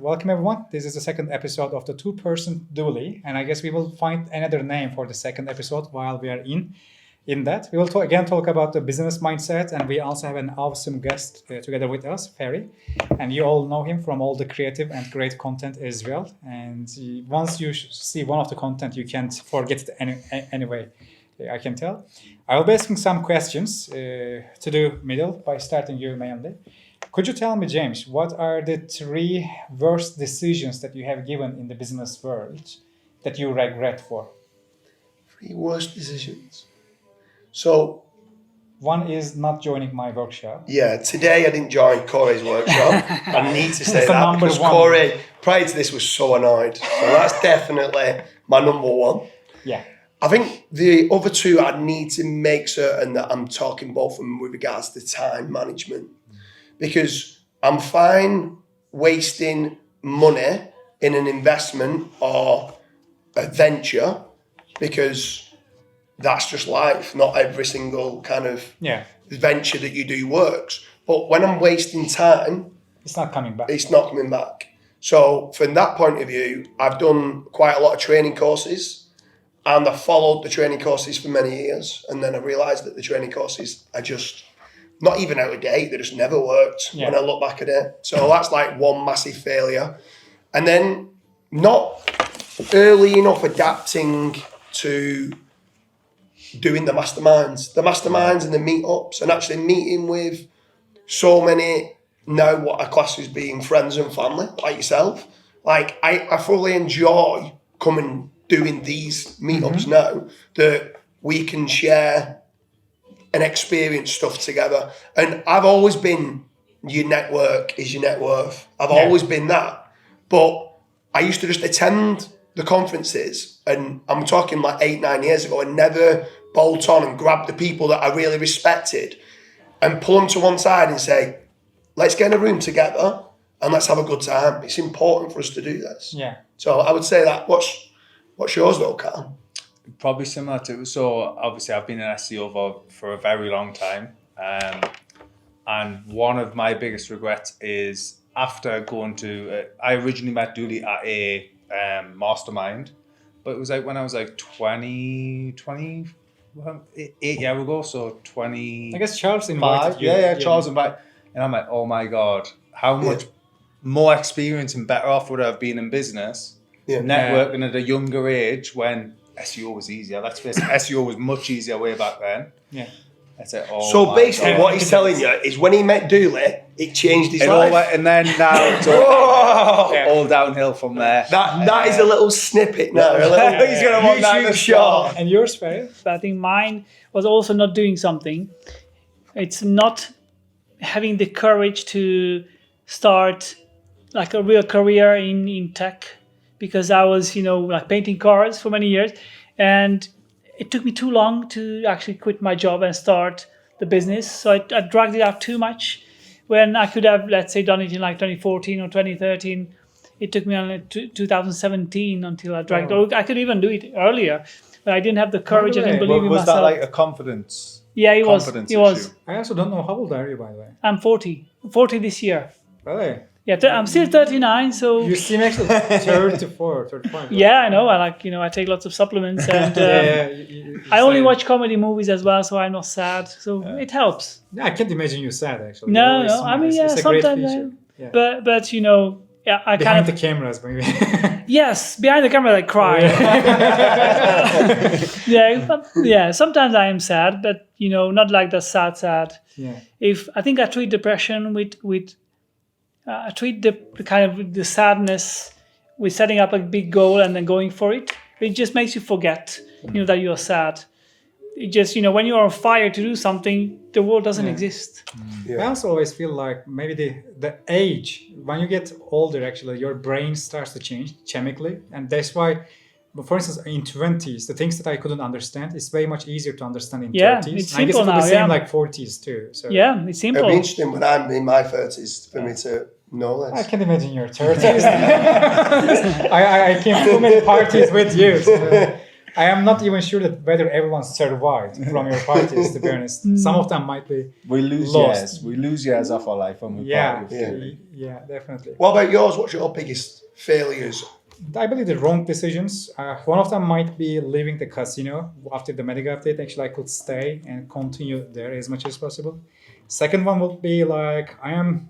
welcome everyone. This is the second episode of the two-person Dooley, and I guess we will find another name for the second episode while we are in that. We will talk about the business mindset, and we also have an awesome guest together with us, Fery, and you all know him from all the creative and great content as well. And once you see one of the content, you can't forget it anyway. I can tell. I will be asking some questions to do middle by starting you mainly. Could you tell me, James, what are the 3 worst decisions that you have given in the business world that you regret for? 3 worst decisions. So, one is not joining my workshop. Yeah, today I didn't join Koray's workshop. I need to say that because one. Koray, prior to this, was so annoyed. So that's definitely my number 1. Yeah. I think the other 2, I need to make certain that I'm talking both of them with regards to time management. Because I'm fine wasting money in an investment or a venture because that's just life. Not every single kind of venture that you do works. But when I'm wasting time, it's not coming back. It's not coming back. So from that point of view, I've done quite a lot of training courses and I followed the training courses for many years. And then I realised that the training courses are just not even out of date. They just never worked when I look back at it. So that's like one massive failure. And then not early enough adapting to doing the masterminds and the meetups and actually meeting with so many now what I class as being friends and family like yourself. Like I fully enjoy coming doing these meetups now that we can share and experience stuff together. And I've always been your network is your net worth. I've always been that. But I used to just attend the conferences and I'm talking like 8-9 years ago and never bolt on and grab the people that I really respected and pull them to one side and say, let's get in a room together and let's have a good time. It's important for us to do this. Yeah. So I would say that. What's yours though, Karl? Probably similar to, so obviously I've been an SEO for a very long time. And one of my biggest regrets is after going to, I originally met Dooley at a mastermind, but it was like when I was like 8 years ago, so 20. I guess Charles invited you. Yeah, Charles invited. And I'm like, oh my God, how much more experience and better off would I have been in business, networking at a younger age when SEO was easier. Let's face it, SEO was much easier way back then. Yeah. That's it. So basically what he's telling you is when he met Dooley, it changed his life. And then now it's all downhill from there. That is a little snippet now. He's going to want that shot. And yours, Fery? I think mine was also not doing something. It's not having the courage to start like a real career in tech, because I was, like painting cars for many years, and it took me too long to actually quit my job and start the business. So I dragged it out too much when I could have, let's say, done it in like 2014 or 2013. It took me on 2017 until I dragged it. I could even do it earlier, but I didn't have the courage. I didn't believe in myself. Was that like a confidence? Yeah, it was. Confidence It was. issue? I also don't know how old are you, by the way. I'm 40. 40 this year. Really? Yeah, I'm still 39, so... You seem actually 34, 35. Yeah, I know. I take lots of supplements and I only watch comedy movies as well, so I'm not sad. So it helps. Yeah, I can't imagine you sad, actually. No. It's I mean, it's a sometimes great feature. Yeah. But I Behind kind of... the cameras, maybe. Yes, behind the camera I cry. Sometimes I am sad, but, not like the sad. Yeah. I think I treat depression with I treat the kind of the sadness with setting up a big goal and then going for it. It just makes you forget, that you're sad. It just, when you're on fire to do something, the world doesn't exist. I also always feel like maybe the age, when you get older, actually, your brain starts to change chemically. And that's why, for instance, in 20s, the things that I couldn't understand, it's way much easier to understand in 30s. It's and I guess simple it will be now, same like 40s too. So Yeah, it's simple. It'll be interesting when I'm in my 30s for me to know I this. can imagine your 30s. I came to many parties with you. So. I am not even sure that whether everyone survived from your parties, to be honest. Some of them might be We lose lost. years. We lose years off our life when we Yeah, party with Dooley. yeah, definitely. What about yours? What's your biggest failures? I believe the wrong decisions. One of them might be leaving the casino after the medical update. Actually, I could stay and continue there as much as possible. Second one would be like I'm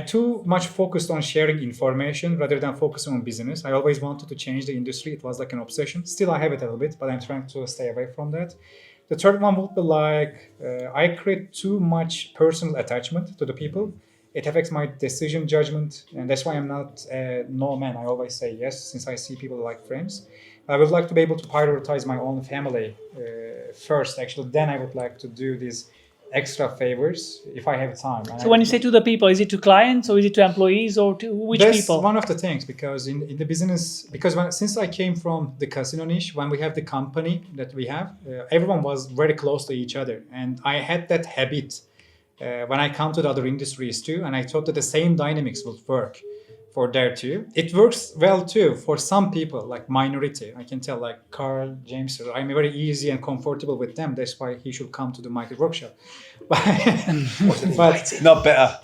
too much focused on sharing information rather than focusing on business. I always wanted to change the industry. It was like an obsession. Still, I have it a little bit, but I'm trying to stay away from that. The third one would be like I create too much personal attachment to the people. It affects my decision judgment, and that's why I'm not a no man. I always say yes, since I see people like friends. I would like to be able to prioritize my own family first, actually. Then I would like to do these extra favors if I have time. So when you say to the people, is it to clients or is it to employees or to which that's people? one of the things, because in the business, because since I came from the casino niche, when we have the company that we have, everyone was very close to each other, and I had that habit when I come to the other industries too, and I thought that the same dynamics would work for there too. It works well too for some people, like minority. I can tell, like Karl, James, I'm very easy and comfortable with them. That's why he should come to the market workshop. But Not better.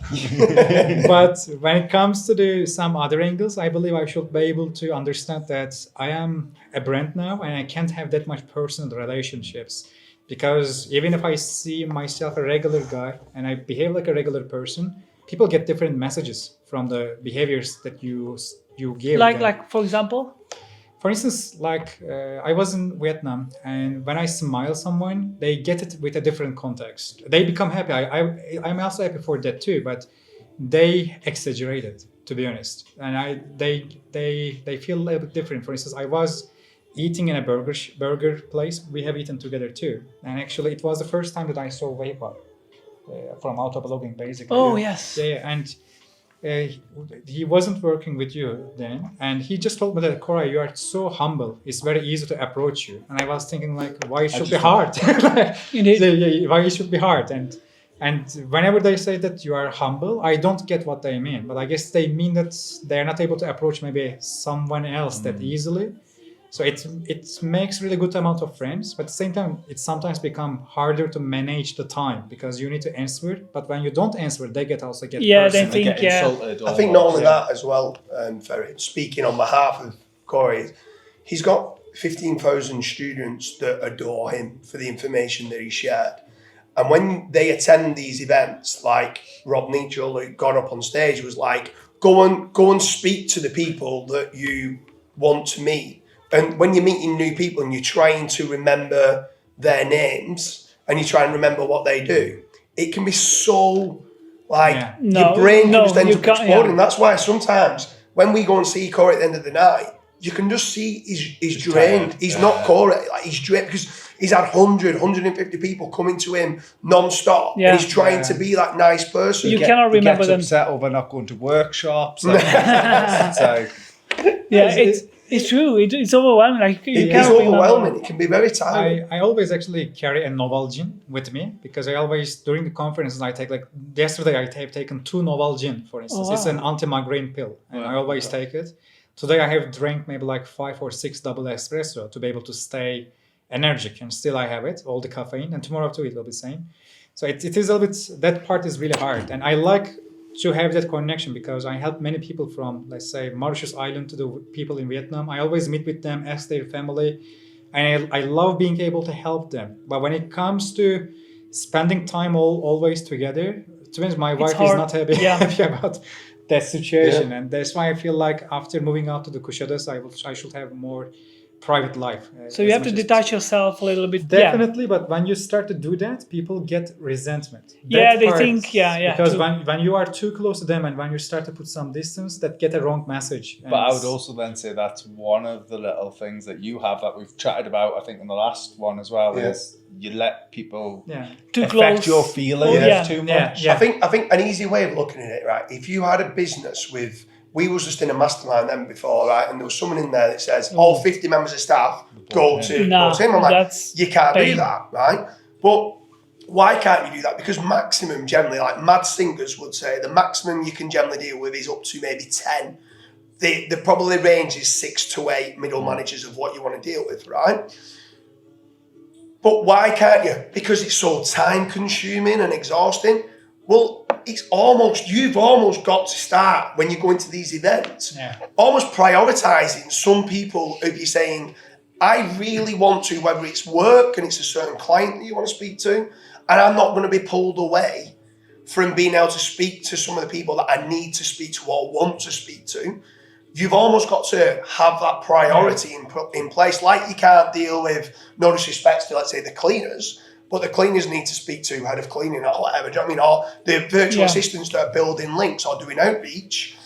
but when it comes to some other angles, I believe I should be able to understand that I am a brand now and I can't have that much personal relationships. Because even if I see myself a regular guy and I behave like a regular person, people get different messages from the behaviors that you give. them. Like for example? For instance, like I was in Vietnam, and when I smile someone, they get it with a different context. They become happy. I'm also happy for that too, but they exaggerate it, to be honest. And they feel a little bit different. For instance, I was eating in a burger place. We have eaten together too, and actually it was the first time that I saw Vapor from autoblogging, basically. Oh yes. Yeah, and he wasn't working with you then, and he just told me that, Koray, you are so humble. It's very easy to approach you. And I was thinking, like, why it should be hard? Why it should be hard? And whenever they say that you are humble, I don't get what they mean. But I guess they mean that they are not able to approach maybe someone else that easily. So it makes really good amount of friends, but at the same time, it sometimes become harder to manage the time because you need to answer. But when you don't answer, they get Yeah, they personal. think Insulted I think not almost. only that as well, Fery, speaking on behalf of Koray, he's got 15,000 students that adore him for the information that he shared. And when they attend these events, like Rob Nichol, who got up on stage, was like, go and speak to the people that you want to meet. And when you're meeting new people and you're trying to remember their names and you try and remember what they do, it can be so your brain just ends up exploding. That's why sometimes when we go and see Koray at the end of the night, you can just see he's drained. Tired. He's not Koray. Like, he's drained because he's had 150 people coming to him non-stop. Yeah. And he's trying to be that nice person. You cannot remember He them. gets upset over not going to workshops. It's like, Yeah, it's true. It's overwhelming. Like you It's can't remember. overwhelming. It can be very tiring. I always actually carry a Novalgin with me because I always, during the conferences, I take yesterday I have taken 2 Novalgin, for instance. Oh, wow. It's an anti-migraine pill and I always take it. Today I have drank maybe like 5 or 6 double espresso to be able to stay energetic, and still I have it, all the caffeine, and tomorrow too it will be the same. So it is a little bit, that part is really hard, and I like to have that connection because I help many people from, let's say, Mauritius Island to the people in Vietnam. I always meet with them, ask their family, and I love being able to help them. But when it comes to spending time always together, to be honest, my wife is not happy, happy about that situation, and that's why I feel like after moving out to the Kuşadası, I should have more private life. So you have to detach yourself a little bit. Definitely, but when you start to do that, people get resentment. They think, because when you are too close to them and when you start to put some distance, that get a wrong message. but I would also then say that's one of the little things that you have that we've chatted about, I think, in the last one as well, is you let people too affect close. your feelings too much. Yeah. I think an easy way of looking at it, right? If you had a business with, we was just in a mastermind then before, right? And there was someone in there that says, all 50 members of staff go to him. I'm like, you can't do that, right? But why can't you do that? Because maximum, generally, like mad singers would say, the maximum you can generally deal with is up to maybe 10 the probably range is 6 to 8 middle managers of what you want to deal with, right? But why can't you? Because it's so time consuming and exhausting. Well, you've almost got to start when you go into these events, almost prioritizing some people if you're saying, I really want to, whether it's work and it's a certain client that you want to speak to, and I'm not going to be pulled away from being able to speak to some of the people that I need to speak to or want to speak to. You've almost got to have that priority in place. Like you can't deal with, no disrespect to, let's say, the cleaners, but the cleaners need to speak to head of cleaning or whatever. Do you know what I mean? Or the virtual assistants that are building links or doing outreach.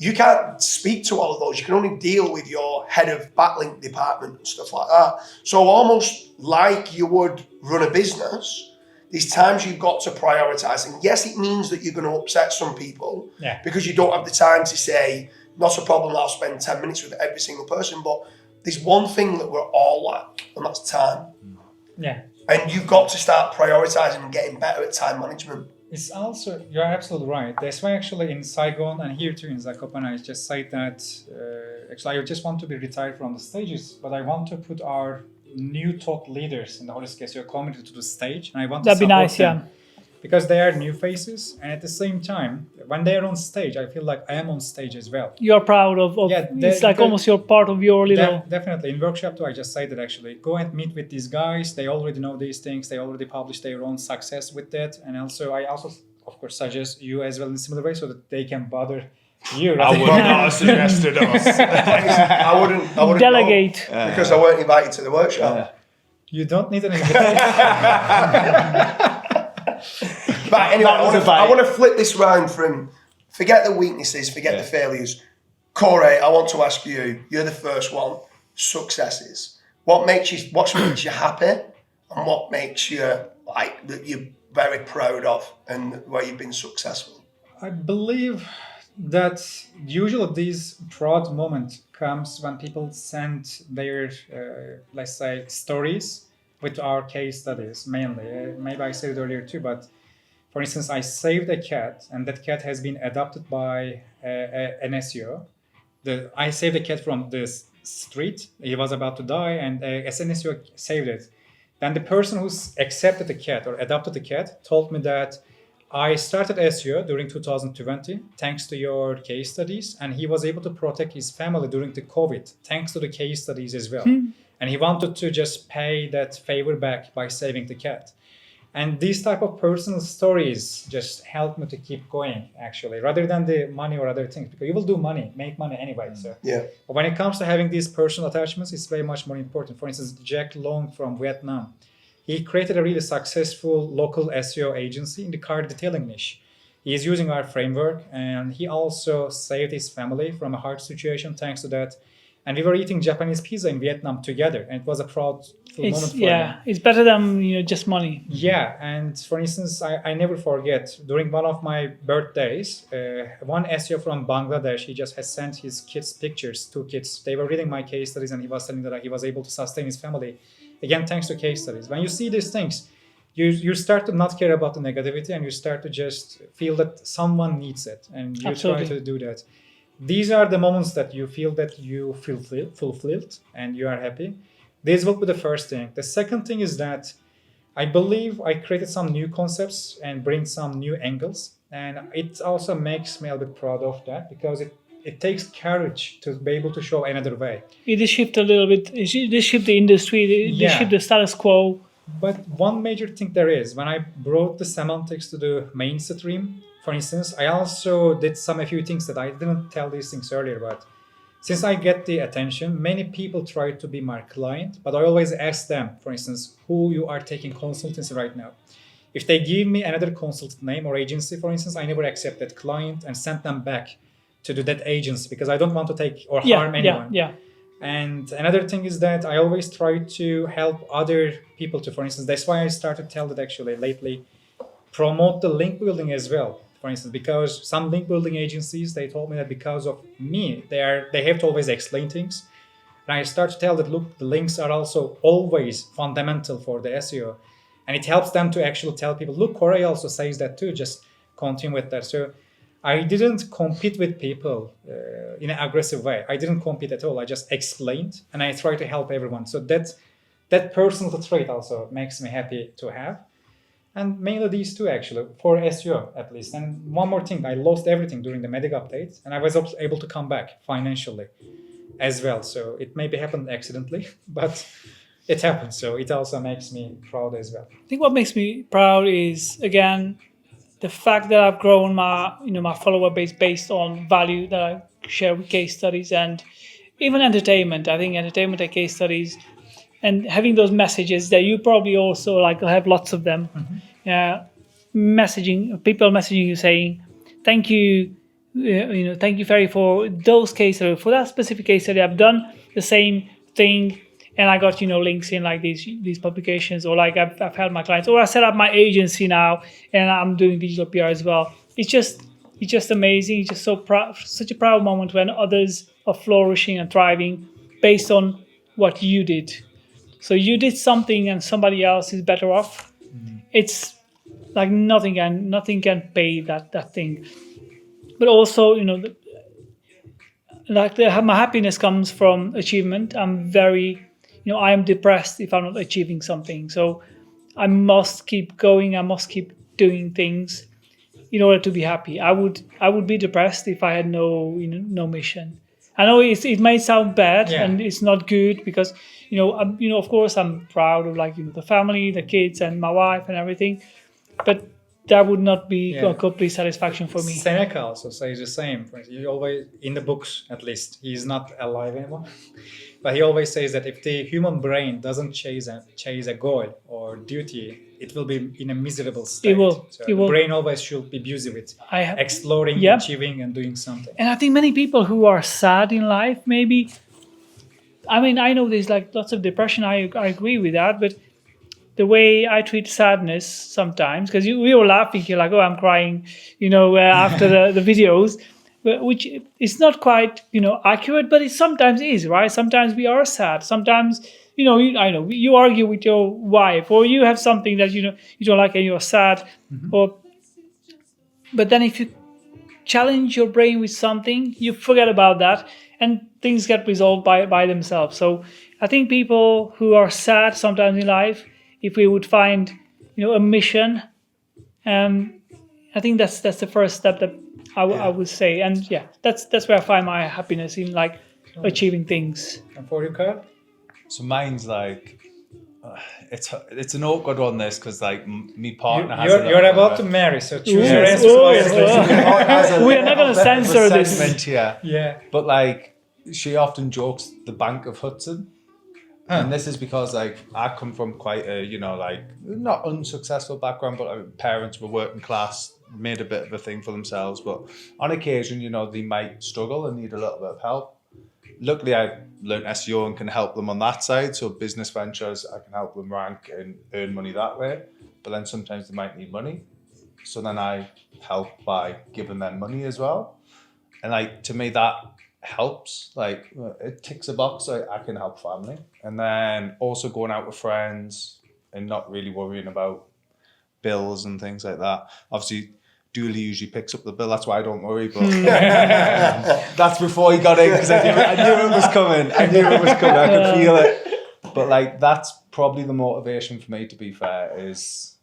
You can't speak to all of those. You can only deal with your head of backlink department and stuff like that. So almost like you would run a business, these times you've got to prioritize. And yes, it means that you're going to upset some people because you don't have the time to say, not a problem, I'll spend 10 minutes with every single person. But there's one thing that we're all like, and that's time. Yeah. And you've got to start prioritizing and getting better at time management. It's also, you're absolutely right. That's why actually in Saigon and here too in Zakopane, I just say that actually I just want to be retired from the stages, but I want to put our new thought leaders in the Holistic SEO community to the stage, and I want to That'd be support nice, them. Because they are new faces, and at the same time, when they are on stage, I feel like I am on stage as well. You're proud of it's like almost you're part of your little... Definitely. In workshop too, I just say that actually, go and meet with these guys. They already know these things. They already publish their own success with that. And also, I also, of course, suggest you as well in a similar way so that they can bother you. I would not have suggested us. I wouldn't Delegate. because I weren't invited to the workshop. You don't need an invitation. But anyway, I want to flip this round from forget the weaknesses, forget the failures. Koray, I want to ask you, you're the first one, successes. What makes you happy and what makes you like that you're very proud of and where you've been successful? I believe that usually these proud moment comes when people send their, let's say, stories with our case studies mainly. Maybe I said it earlier too, but for instance, I saved a cat and that cat has been adopted by an SEO. I saved a cat from the street. He was about to die and as an SEO saved it. Then the person who accepted the cat or adopted the cat told me that I started SEO during 2020 thanks to your case studies, and he was able to protect his family during the COVID thanks to the case studies as well. And he wanted to just pay that favor back by saving the cat. And these type of personal stories just help me to keep going, actually, rather than the money or other things, because you will do make money anyway. So, but when it comes to having these personal attachments, it's very much more important. For instance, Jack Long from Vietnam, he created a really successful local SEO agency in the car detailing niche. He is using our framework, and he also saved his family from a hard situation thanks to that. And we were eating Japanese pizza in Vietnam together, and it was a proud moment for me. It's better than just money. Yeah, and for instance, I never forget, during one of my birthdays, one SEO from Bangladesh, he just has sent his kids pictures, 2 kids. They were reading my case studies, and he was telling that he was able to sustain his family, again, thanks to case studies. When you see these things, you start to not care about the negativity, and you start to just feel that someone needs it, and you try to do that. These are the moments that you feel fulfilled and you are happy. This will be the first thing. The second thing is that I believe I created some new concepts and bring some new angles. And it also makes me a bit proud of that because it takes courage to be able to show another way. It did shift a little bit. It did shift the industry. It did shift the status quo. But one major thing there is, when I brought the semantics to the mainstream, for instance, I also did a few things that I didn't tell these things earlier, but since I get the attention, many people try to be my client, but I always ask them, for instance, who you are taking consultancy right now. If they give me another consultant name or agency, for instance, I never accept that client and send them back to do that agency because I don't want to take or harm anyone. And another thing is that I always try to help other people to, for instance, that's why I started to tell that actually lately, promote the link building as well. For instance, because some link building agencies, they told me that because of me, they have to always explain things. And I start to tell that, look, the links are also always fundamental for the SEO. And it helps them to actually tell people, look, Koray also says that too, just continue with that. So I didn't compete with people in an aggressive way. I didn't compete at all. I just explained and I try to help everyone. So that personal trait also makes me happy to have. And mainly these two actually, for SEO at least. And one more thing, I lost everything during the medic update and I was able to come back financially as well. So it maybe happened accidentally, but it happened. So it also makes me proud as well. I think what makes me proud is, again, the fact that I've grown my follower base based on value that I share with case studies and even entertainment. I think entertainment and case studies and having those messages that you probably also like have lots of them. People messaging you saying, thank you, thank you, Fery, for those case studies, for that specific case study. I've done the same thing. And I got, links in like these publications, or like I've helped my clients, or I set up my agency now and I'm doing digital PR as well. It's just amazing. It's just such a proud moment when others are flourishing and thriving based on what you did. So you did something and somebody else is better off. It's like nothing can pay that thing. But also, my happiness comes from achievement. I'm very I am depressed if I'm not achieving something. So I must keep going. I must keep doing things in order to be happy. I would be depressed if I had no mission. I know it may sound bad and it's not good because of course I'm proud of the family, the kids, and my wife and everything, but that would not be a complete satisfaction for me. Seneca also says the same. He always, in the books at least, he's not alive anymore. But he always says that if the human brain doesn't chase a goal or duty, it will be in a miserable state. It will. So the brain always should be busy with exploring, achieving, and doing something. And I think many people who are sad in life, maybe, I know there's lots of depression. I agree with that, but the way I treat sadness sometimes, because we were laughing here, like, oh, I'm crying, after the videos. Which is not quite, accurate, but it sometimes is, right? Sometimes we are sad. Sometimes, I know you argue with your wife, or you have something that you don't like and you're sad, but then if you challenge your brain with something, you forget about that, and things get resolved by themselves. So I think people who are sad sometimes in life, if we would find, a mission, I think that's the first step that I would say, and that's where I find my happiness in achieving things. And for you, Karl? So mine's it's an awkward one this because me partner has. You're about to marry, so choose your answers wisely. We are not going to censor this. Yeah. But she often jokes the Bank of Hudson. And this is because I come from quite a not unsuccessful background, but parents were working class, made a bit of a thing for themselves. But on occasion, they might struggle and need a little bit of help. Luckily, I learned SEO and can help them on that side. So business ventures, I can help them rank and earn money that way. But then sometimes they might need money, so then I help by giving them money as well. And to me that helps, it ticks a box. So I can help family, and then also going out with friends and not really worrying about bills and things like that. Obviously Dooley usually picks up the bill, that's why I don't worry, but that's before he got in, because I knew it was coming. I could feel it. But that's probably the motivation for me, to be fair, is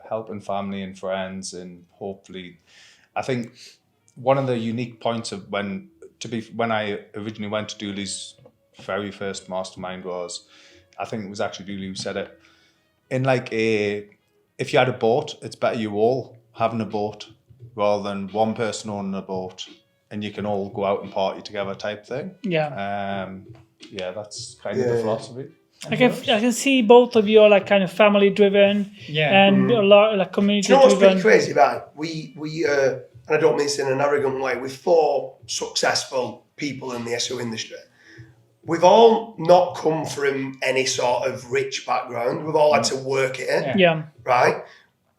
helping family and friends. And hopefully, I think one of the unique points of when I originally went to Dooley's very first mastermind was, I think it was actually Dooley who said it, in if you had a boat, it's better you all having a boat rather than one person owning a boat and you can all go out and party together type thing. That's kind of the philosophy. I can see both of you are kind of family driven and a lot community driven. What's pretty crazy about we and I don't mean this in an arrogant way, with 4 successful people in the SEO industry, we've all not come from any sort of rich background. We've all had to work at it. Right?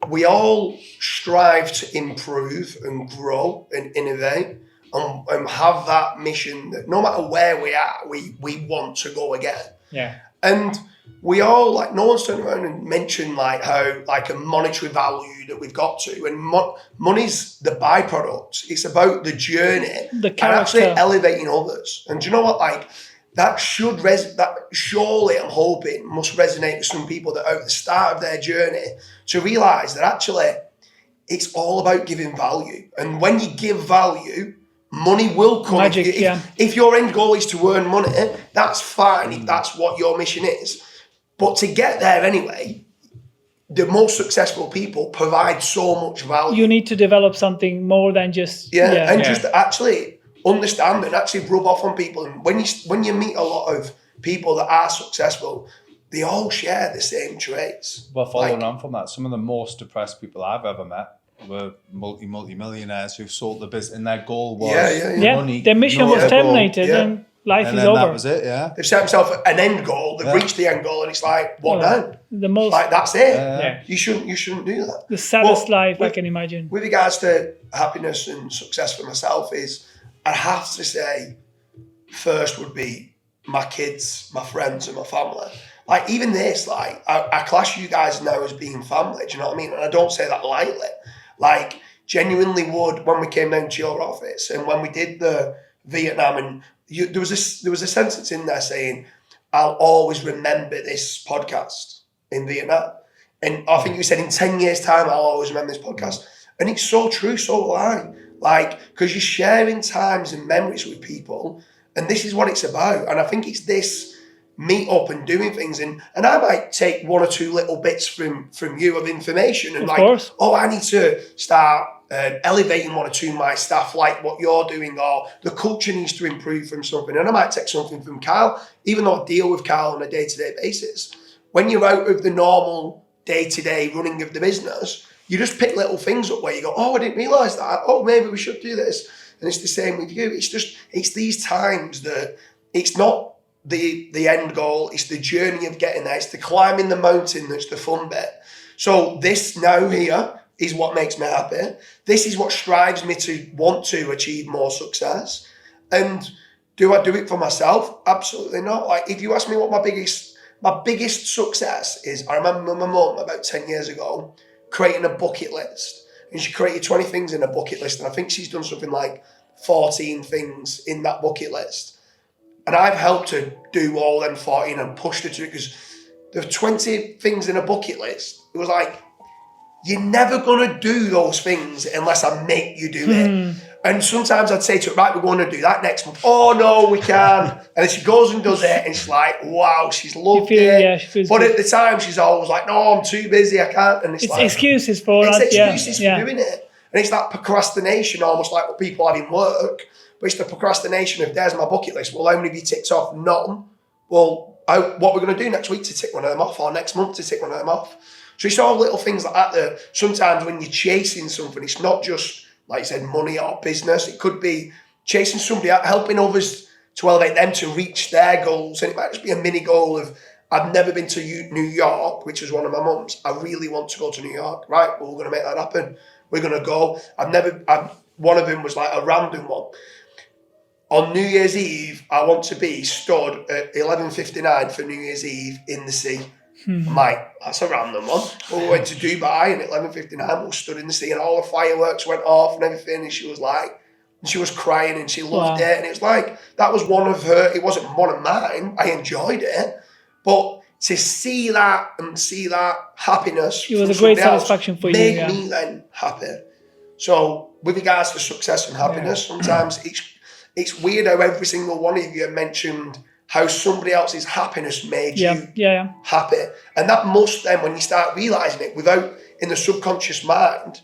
We all strive to improve and grow and innovate and have that mission that no matter where we are, we want to go again. Yeah. And we all, like, no one's turned around and mentioned like how, like, a monetary value that we've got to, and money's the byproduct. It's about the journey The and character. actually elevating others. And do you know what, like, that surely, I'm hoping, must resonate with some people that are at the start of their journey to realise that actually it's all about giving value. And when you give value, money will come. Magic, if your end goal is to earn money, that's fine if that's what your mission is. But to get there anyway, the most successful people provide so much value. You need to develop something more than just just actually understand and actually rub off on people. And when you meet a lot of people that are successful, they all share the same traits. Well, following on from that, some of the most depressed people I've ever met were multi-millionaires who sold the business, and their goal was money. Their mission was terminated, and life and is then over. that was it. Yeah, They've set themselves an end goal. They've reached the end goal, and it's like, what now? The most, Like, that's it. Yeah. You shouldn't do that. the saddest Well, life I can imagine. With regards to happiness and success for myself, is I have to say, first would be my kids, my friends, and my family. Like, even this, like, I class you guys now as being family. Do you know what I mean? And I don't say that lightly. Like, genuinely would, when we came down to your office and when we did the Vietnam, and there was a sentence in there saying, "I'll always remember this podcast in Vietnam." And I think you said, in 10 years' time, I'll always remember this podcast. And it's so true, so will I. Like, because you're sharing times and memories with people, and this is what it's about. And I think it's this meet up and doing things, and I might take one or two little bits from you of information, and Of like, course. oh, I need to start elevating one or two of my staff, like what you're doing, or the culture needs to improve from something. And I might take something from Karl, even though I deal with Karl on a day-to-day basis. When you're out of the normal day-to-day running of the business, you just pick little things up where you go, oh, I didn't realise that. Oh, maybe we should do this. And it's the same with you. It's these times that it's not the end goal, it's the journey of getting there. It's the climbing the mountain that's the fun bit. So this now here is what makes me happy. This is what strives me to want to achieve more success. And do I do it for myself? Absolutely not. Like, if you ask me what my biggest success is, I remember my mum about 10 years ago creating a bucket list. And she created 20 things in a bucket list. And I think she's done something like 14 things in that bucket list. And I've helped her do all them 14 and pushed her to it, because there are 20 things in a bucket list. It was like, you're never going to do those things unless I make you do it. And sometimes I'd say to her, right, we're going to do that next month. Oh, no, we can't. And then she goes and does it, and she's like, wow, she's loved it. Yeah, she feels but good. at the time, she's always like, no, I'm too busy, I can't. And it's like, excuses for us. it's excuses yeah. for doing it. And it's that procrastination, almost like what people have in work. But it's the procrastination of, there's my bucket list. Well, how many have you ticked off? None. Well, what we're going to do next week to tick one of them off, or next month to tick one of them off. So it's all little things like that that sometimes when you're chasing something, it's not just, like you said, money or business. It could be chasing somebody out, helping others to elevate them to reach their goals. And it might just be a mini goal of, I've never been to New York, which is one of my mum's. I really want to go to New York. Right, well, we're going to make that happen. We're going to go. One of them was like a random one. On New Year's Eve, I want to be stood at 11:59 for New Year's Eve in the sea. Mate, that's a random one. We went to Dubai, and at 11:59 we stood in the sea, and all the fireworks went off and everything, and she was crying and she loved it. And it was like, that was one of her, it wasn't one of mine. I enjoyed it. But to see that and see that happiness, it was a great satisfaction for you. Made me then happy. So with regards to success and happiness, sometimes it's weird how every single one of you mentioned how somebody else's happiness made you happy. And that must then, when you start realising it, without in the subconscious mind,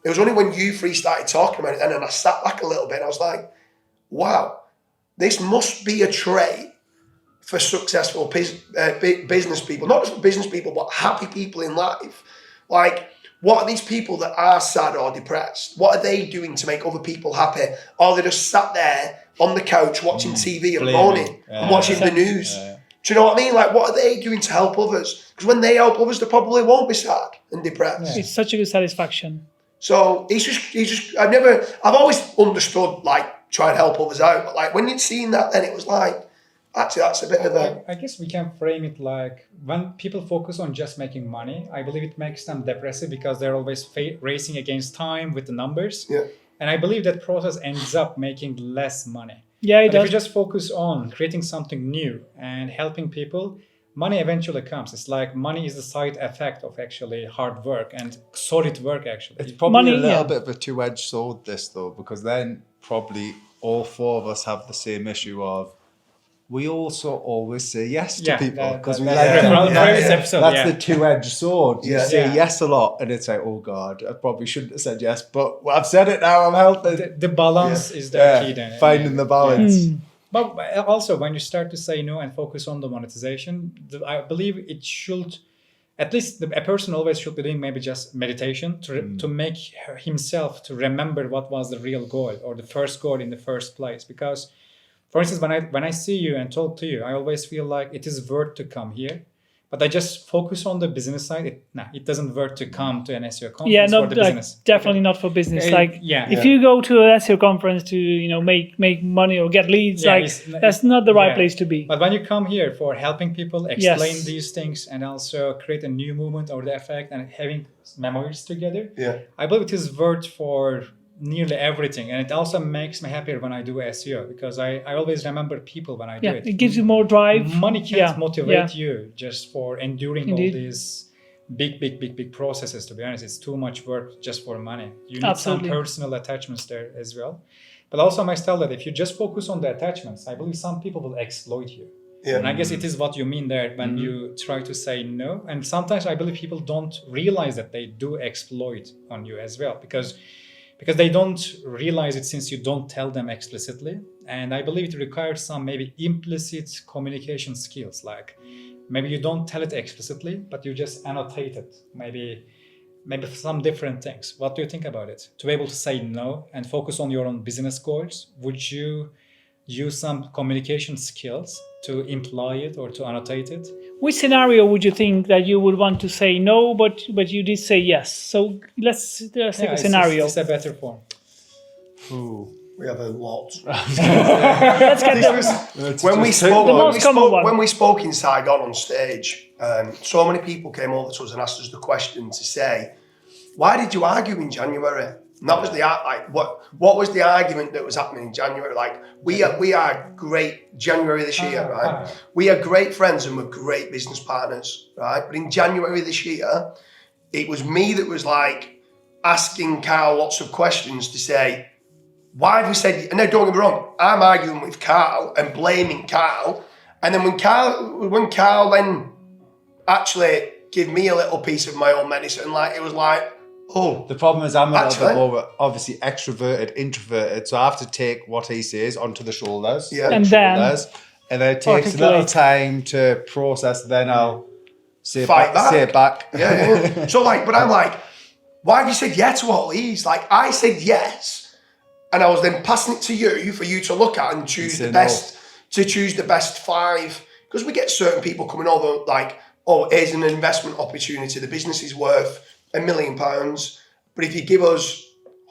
it was only when you three started talking about it then, and I sat back a little bit and I was like, wow, this must be a trait for successful business people. Not just business people, but happy people in life. Like, what are these people that are sad or depressed? What are they doing to make other people happy? Or they just sat there on the couch watching TV and moaning and watching the news. Do you know what I mean? Like, what are they doing to help others? Because when they help others, they probably won't be sad and depressed. It's such a good satisfaction. So I've always understood, like, try and help others out. But like, when you'd seen that, then it was like, Actually, that's a bit of a... I guess we can frame it like when people focus on just making money, I believe it makes them depressive because they're always racing against time with the numbers. Yeah. And I believe that process ends up making less money. Yeah, it But does. if you just focus on creating something new and helping people, money eventually comes. It's like money is the side effect of actually hard work and solid work, actually. It's probably Money, a little yeah. bit of a two-edged sword, this, though, because then probably all four of us have the same issue of we also always say yes to people because we that's like the them. previous episode. That's yeah. the two-edged sword. You Yeah. say Yeah. yes a lot, and it's like, oh God, I probably shouldn't have said yes, but I've said it now. I'm helping. The balance is the key then. Finding the balance. But also, when you start to say no and focus on the monetization, I believe it should, at least a person always should be doing maybe just meditation to make himself to remember what was the real goal or the first goal in the first place. Because, for instance, when I see you and talk to you, I always feel like it is worth to come here. But I just focus on the business side. It doesn't worth to come to an SEO conference Yeah, for not the like, business. definitely not for business. Okay, Like yeah. if you go to an SEO conference to make money or get leads, Yeah, like that's not the right yeah. place to be. But when you come here for helping people explain Yes. these things and also create a new movement or the effect and having memories together, Yeah. I believe it is worth for nearly everything. And it also makes me happier when I do SEO because I always remember people when I do Yeah, it. it gives you more drive. Money can't Yeah, motivate yeah. you just for enduring Indeed. all these big processes. To be honest, it's too much work just for money. You need Absolutely. some personal attachments there as well. But also I must tell that if you just focus on the attachments, I believe some people will exploit you. Yeah. And I guess it is what you mean there when you try to say no. And sometimes I believe people don't realize that they do exploit on you as well because they don't realize it since you don't tell them explicitly. And I believe it requires some maybe implicit communication skills. Like maybe you don't tell it explicitly, but you just annotate it. Maybe some different things. What do you think about it? To be able to say no and focus on your own business goals, would you use some communication skills to imply it or to annotate it? Which scenario would you think that you would want to say no, but you did say yes? So let's take a scenario. It's a better form. We have a lot. Let's get them. When we spoke, The most common one. when we spoke in Saigon on stage, so many people came over to us and asked us the question to say, "Why did you argue in January?" And that was the what was the argument that was happening in January? Like we are great January this year, right? We are great friends and we're great business partners, right? But in January this year, it was me that was like asking Karl lots of questions to say, why have we said, no, don't get me wrong, I'm arguing with Karl and blaming Karl. And then when Karl then actually gave me a little piece of my own medicine, like it was like, oh. The problem is I'm a little bit Actually- more obviously extroverted, introverted, so I have to take what he says onto the shoulders. Yeah. And then and then it takes a little articulate. time to process, then I'll say Fight back. Say it back. Yeah. So like, but I'm like, why have you said yes to all these? Like I said yes, and I was then passing it to you for you to look at and choose Say the no. best, to choose the best five. Because we get certain people coming over like, oh, here's an investment opportunity. The business is worth £1 million, but if you give us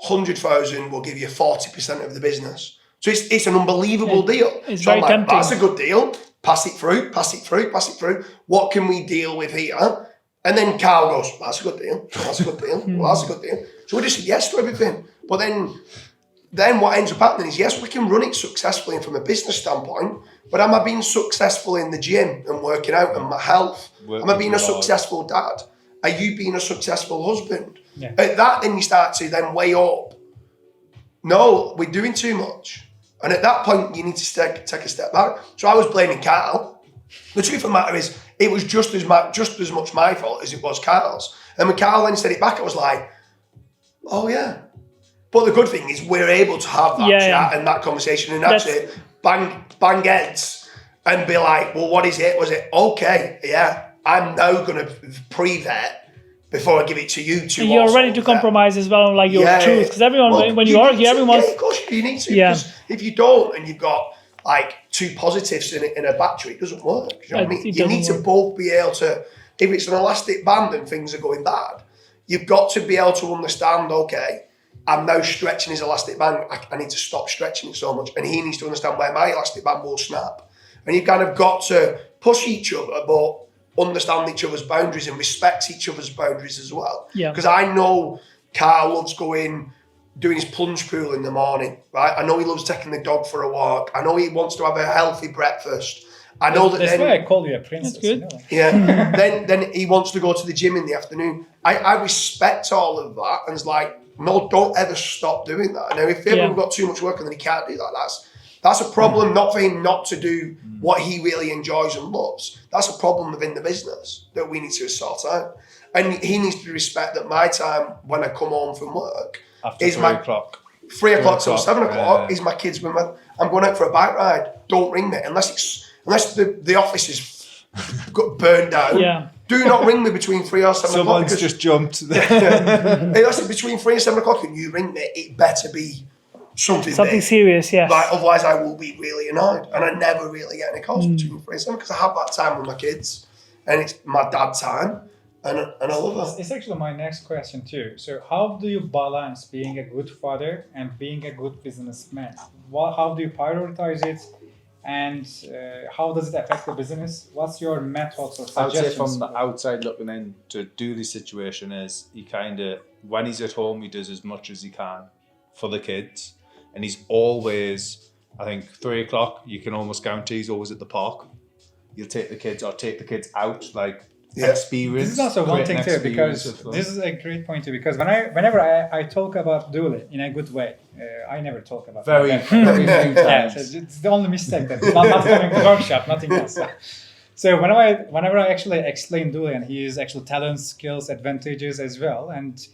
100,000, we'll give you 40% of the business. So it's an unbelievable deal. it's So I'm very like, tempting. that's a good deal. Pass it through. What can we deal with here? And then Karl goes, that's a good deal. That's a good deal. Well, that's a good deal. So we just said yes to everything. But then what ends up happening is, yes, we can run it successfully and from a business standpoint, but am I being successful in the gym and working out and my health? Am I being a successful dad? Are you being a successful husband? Yeah. At that, then you start to then weigh up, no, we're doing too much. And at that point, you need to take a step back. So I was blaming Karl. The truth of the matter is, it was just as much my fault as it was Karl's. And when Karl then said it back, I was like, oh yeah. But the good thing is we're able to have that chat and that conversation and actually bang heads and be like, well, what is it? Was it, okay, yeah, I'm now going to pre-vet before I give it to you to And you're also ready to vet. commonise as well, like your truth. Because everyone, Well, when you argue, need to. everyone's... Yeah, of course you need to. Yeah. Because if you don't and you've got like two positives in a battery, it doesn't work. You know what I mean? It You need doesn't to both be able to, if it's an elastic band and things are going bad, you've got to be able to understand, okay, I'm now stretching his elastic band. I need to stop stretching it so much. And he needs to understand where my elastic band will snap. And you kind of got to push each other, but understand each other's boundaries and respect each other's boundaries as well. Yeah. Because I know Karl loves doing his plunge pool in the morning, right? I know he loves taking the dog for a walk. I know he wants to have a healthy breakfast. I know That's why I call you a princess. That's good. You know? Yeah. then he wants to go to the gym in the afternoon. I respect all of that, and it's like, no, don't ever stop doing that. Now, if ever we've got too much work and then he can't do that, that's a problem. Not for him not to do what he really enjoys and loves. That's a problem within the business that we need to sort out. And he needs to respect that my time when I come home from work After is 3 my o'clock. 3 o'clock till 7 o'clock yeah. is my kids when I'm going out for a bike ride. Don't ring me unless the office is got burned down. Yeah. Do not ring me between 3 or 7 o'clock. Someone's just jumped. Unless it's between 3 and 7 o'clock and you ring me, it better be something big. Serious, yes. Like, otherwise I will be really annoyed. And I never really get any calls between 3 and 7 because I have that time with my kids and it's my dad time and I love it. It's actually my next question too. So how do you balance being a good father and being a good businessman? How do you prioritize it? And how does it affect the business? What's your methods or I would say suggestions? from the outside looking in to Dooley's situation is he kind of, when he's at home, he does as much as he can for the kids. And he's always, I think 3 o'clock, you can almost guarantee he's always at the park. You'll take the kids out, like experience. This is also one thing too, because this is a great point too, because whenever I talk about Dooley in a good way, I never talk about very few yeah, times. so it's the only mistake that not coming to workshop, nothing else. So whenever I actually explain Dooley and his actual talents, skills, advantages as well, and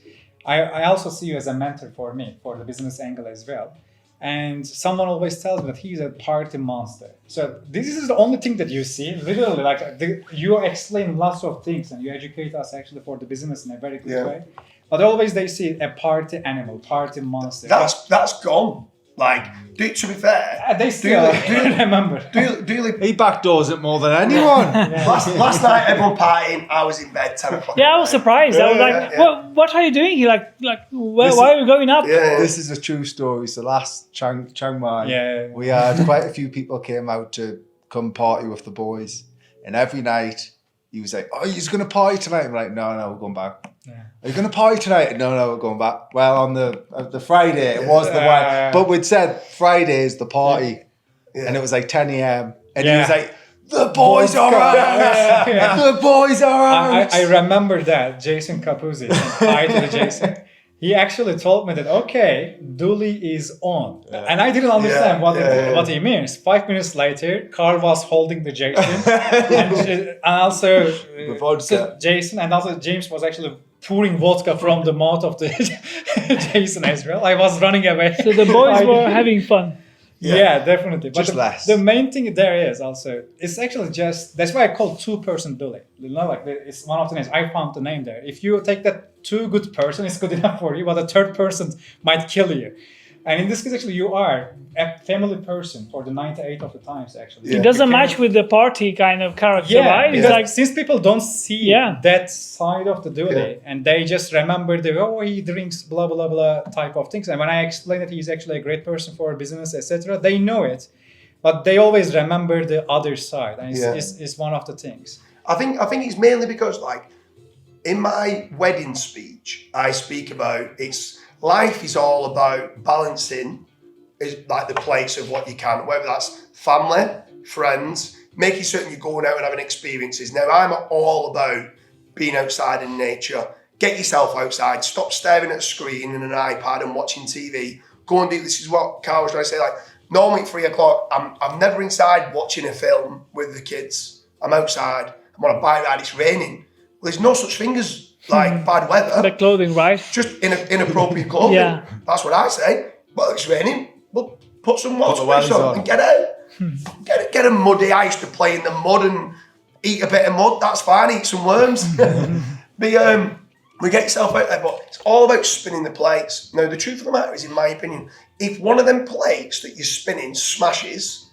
I also see you as a mentor for me, for the business angle as well. And someone always tells me that he's a party monster. So this is the only thing that you see. Literally, like you explain lots of things and you educate us actually for the business in a very good way. But always they see a party animal, party monster. That's gone. Like, to be fair, they still remember. Dooley, He backdoors it more than anyone. last night everyone partying, I was in bed 10 o'clock. Yeah, I was surprised. I was like, what are you doing here? Why are you going up? Yeah. This is a true story. So last Chiang Mai, we had quite a few people came out to come party with the boys. And every night he was like, oh, you're going to party tonight? I'm like, no, we're going back. Yeah. Are you going to party tonight? No, we're going back. Well, on the Friday, it was the one. But we'd said Friday is the party. Yeah. And it was like 10 a.m. And he was like, the boys are out. The boys are out. I remember that. Jason Capuzzi. Hi to the Jason. He actually told me that, okay, Dooley is on. Yeah. And I didn't understand what he means. 5 minutes later, Karl was holding the Jason. and also Jason and also James was actually pouring vodka from the mouth of the Jason as well. I was running away. So the boys were having fun. Yeah, definitely. But Just the main thing there is also, it's actually just, that's why I call two-person Dooley. You know, like it's one of the names. I found the name there. If you take that two good person, it's good enough for you, but a third person might kill you. And in this case, actually, you are a family person for the 98 of the times, actually. Yeah. It doesn't match with the party kind of character, right? Because like, since people don't see that side of the Dooley, and they just remember he drinks blah, blah, blah type of things. And when I explain that he's actually a great person for business, etc., they know it. But they always remember the other side. And it's one of the things. I think it's mainly because, like, in my wedding speech, I speak about life is all about balancing like the plates of what you can, whether that's family, friends, making certain you're going out and having experiences. Now, I'm all about being outside in nature. Get yourself outside. Stop staring at a screen and an iPad and watching TV. Go and do, this is what Karl was trying to say, like, normally at 3 o'clock, I'm never inside watching a film with the kids. I'm outside. I'm on a bike ride, it's raining. Well, there's no such thing as like bad weather. The clothing, right? Just inappropriate clothing. Yeah. That's what I say. Well, it's raining. Well, put some waterproofs on and get out. Get a muddy. I used to play in the mud and eat a bit of mud. That's fine. Eat some worms. We get yourself out there, but it's all about spinning the plates. Now, the truth of the matter is, in my opinion, if one of them plates that you're spinning smashes,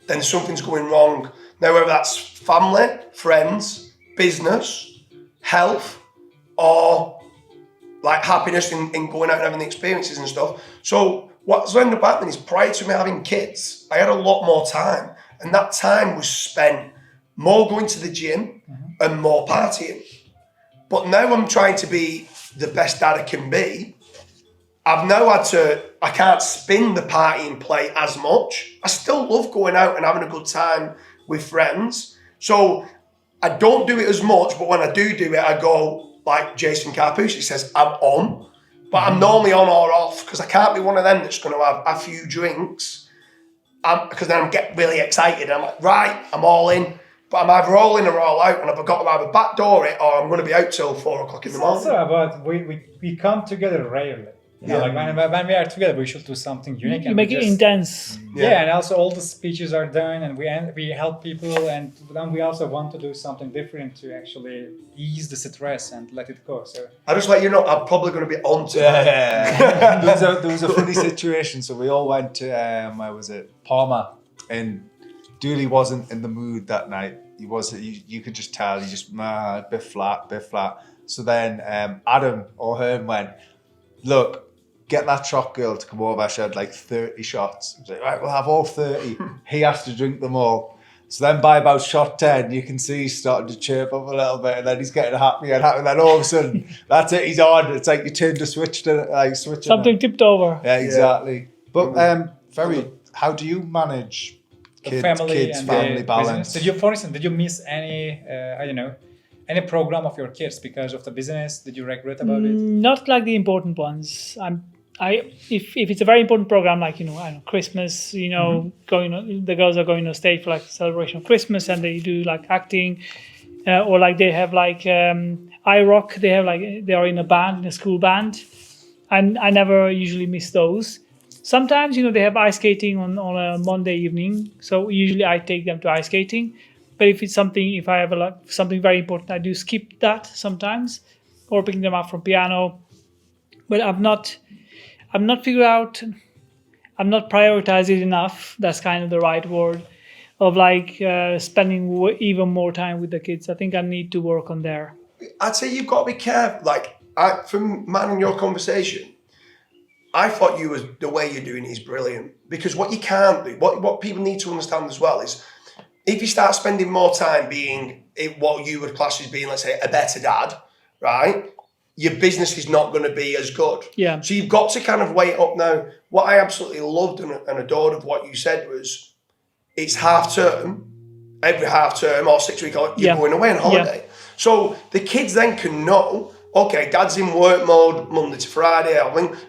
then something's going wrong. Now, whether that's family, friends, business, health, or like happiness in going out and having the experiences and stuff. So what's ended up happening is, prior to me having kids, I had a lot more time. And that time was spent more going to the gym and more partying. But now I'm trying to be the best dad I can be. I've now I can't spin the partying play as much. I still love going out and having a good time with friends. So I don't do it as much, but when I do it, I go like Jason Carpus, he says, I'm on. But I'm normally on or off because I can't be one of them that's going to have a few drinks because then I get really excited. I'm like, right, I'm all in. But I'm either all in or all out, and I've got to either backdoor it or I'm going to be out till 4 o'clock in the morning. It's also about we come together rarely. You know, like when we are together, we should do something unique. You and make it intense. Yeah, and also all the speeches are done, and we help people, and then we also want to do something different to actually ease the stress and let it go. So I just let you know, I'm probably going to be on tonight. Yeah. there was a funny situation. So we all went to where was it? Palma, and Dooley wasn't in the mood that night. He wasn't. You could just tell. He just a bit flat. So then Adam or Hearn went, look, get that shot girl to come over. She had like 30 shots. I was like, right, we'll have all 30. He has to drink them all. So then by about shot 10, you can see he's starting to chirp up a little bit, and then he's getting happy. And then all of a sudden, that's it, he's on. It's like you turned the switch to like switching. Something tipped over. Yeah, exactly. But Fery, how do you manage kids, family balance? Business. For instance, did you miss any, any program of your kids because of the business? Did you regret about it? Not like the important ones. If it's a very important program, like I don't know, Christmas, going the girls are going to stage for like celebration of Christmas, and they do like acting, or like they have like iRock. They are in a band, in a school band, and I never usually miss those. Sometimes they have ice skating on a Monday evening, so usually I take them to ice skating. But if I have something very important, I do skip that sometimes, or picking them up from piano. But I'm not figured out. I'm not prioritized it enough. That's kind of the right word, of spending even more time with the kids. I think I need to work on there. I'd say you've got to be careful. From managing your conversation, I thought the way you're doing it is brilliant, because what you can't do, what people need to understand as well is, if you start spending more time being what you would class as being, let's say, a better dad, right? Your business is not going to be as good. Yeah. So you've got to kind of weigh it up now. What I absolutely loved and adored of what you said was, it's half term, every half term or 6 week, you're going away on holiday. Yeah. So the kids then can know, okay, dad's in work mode Monday to Friday.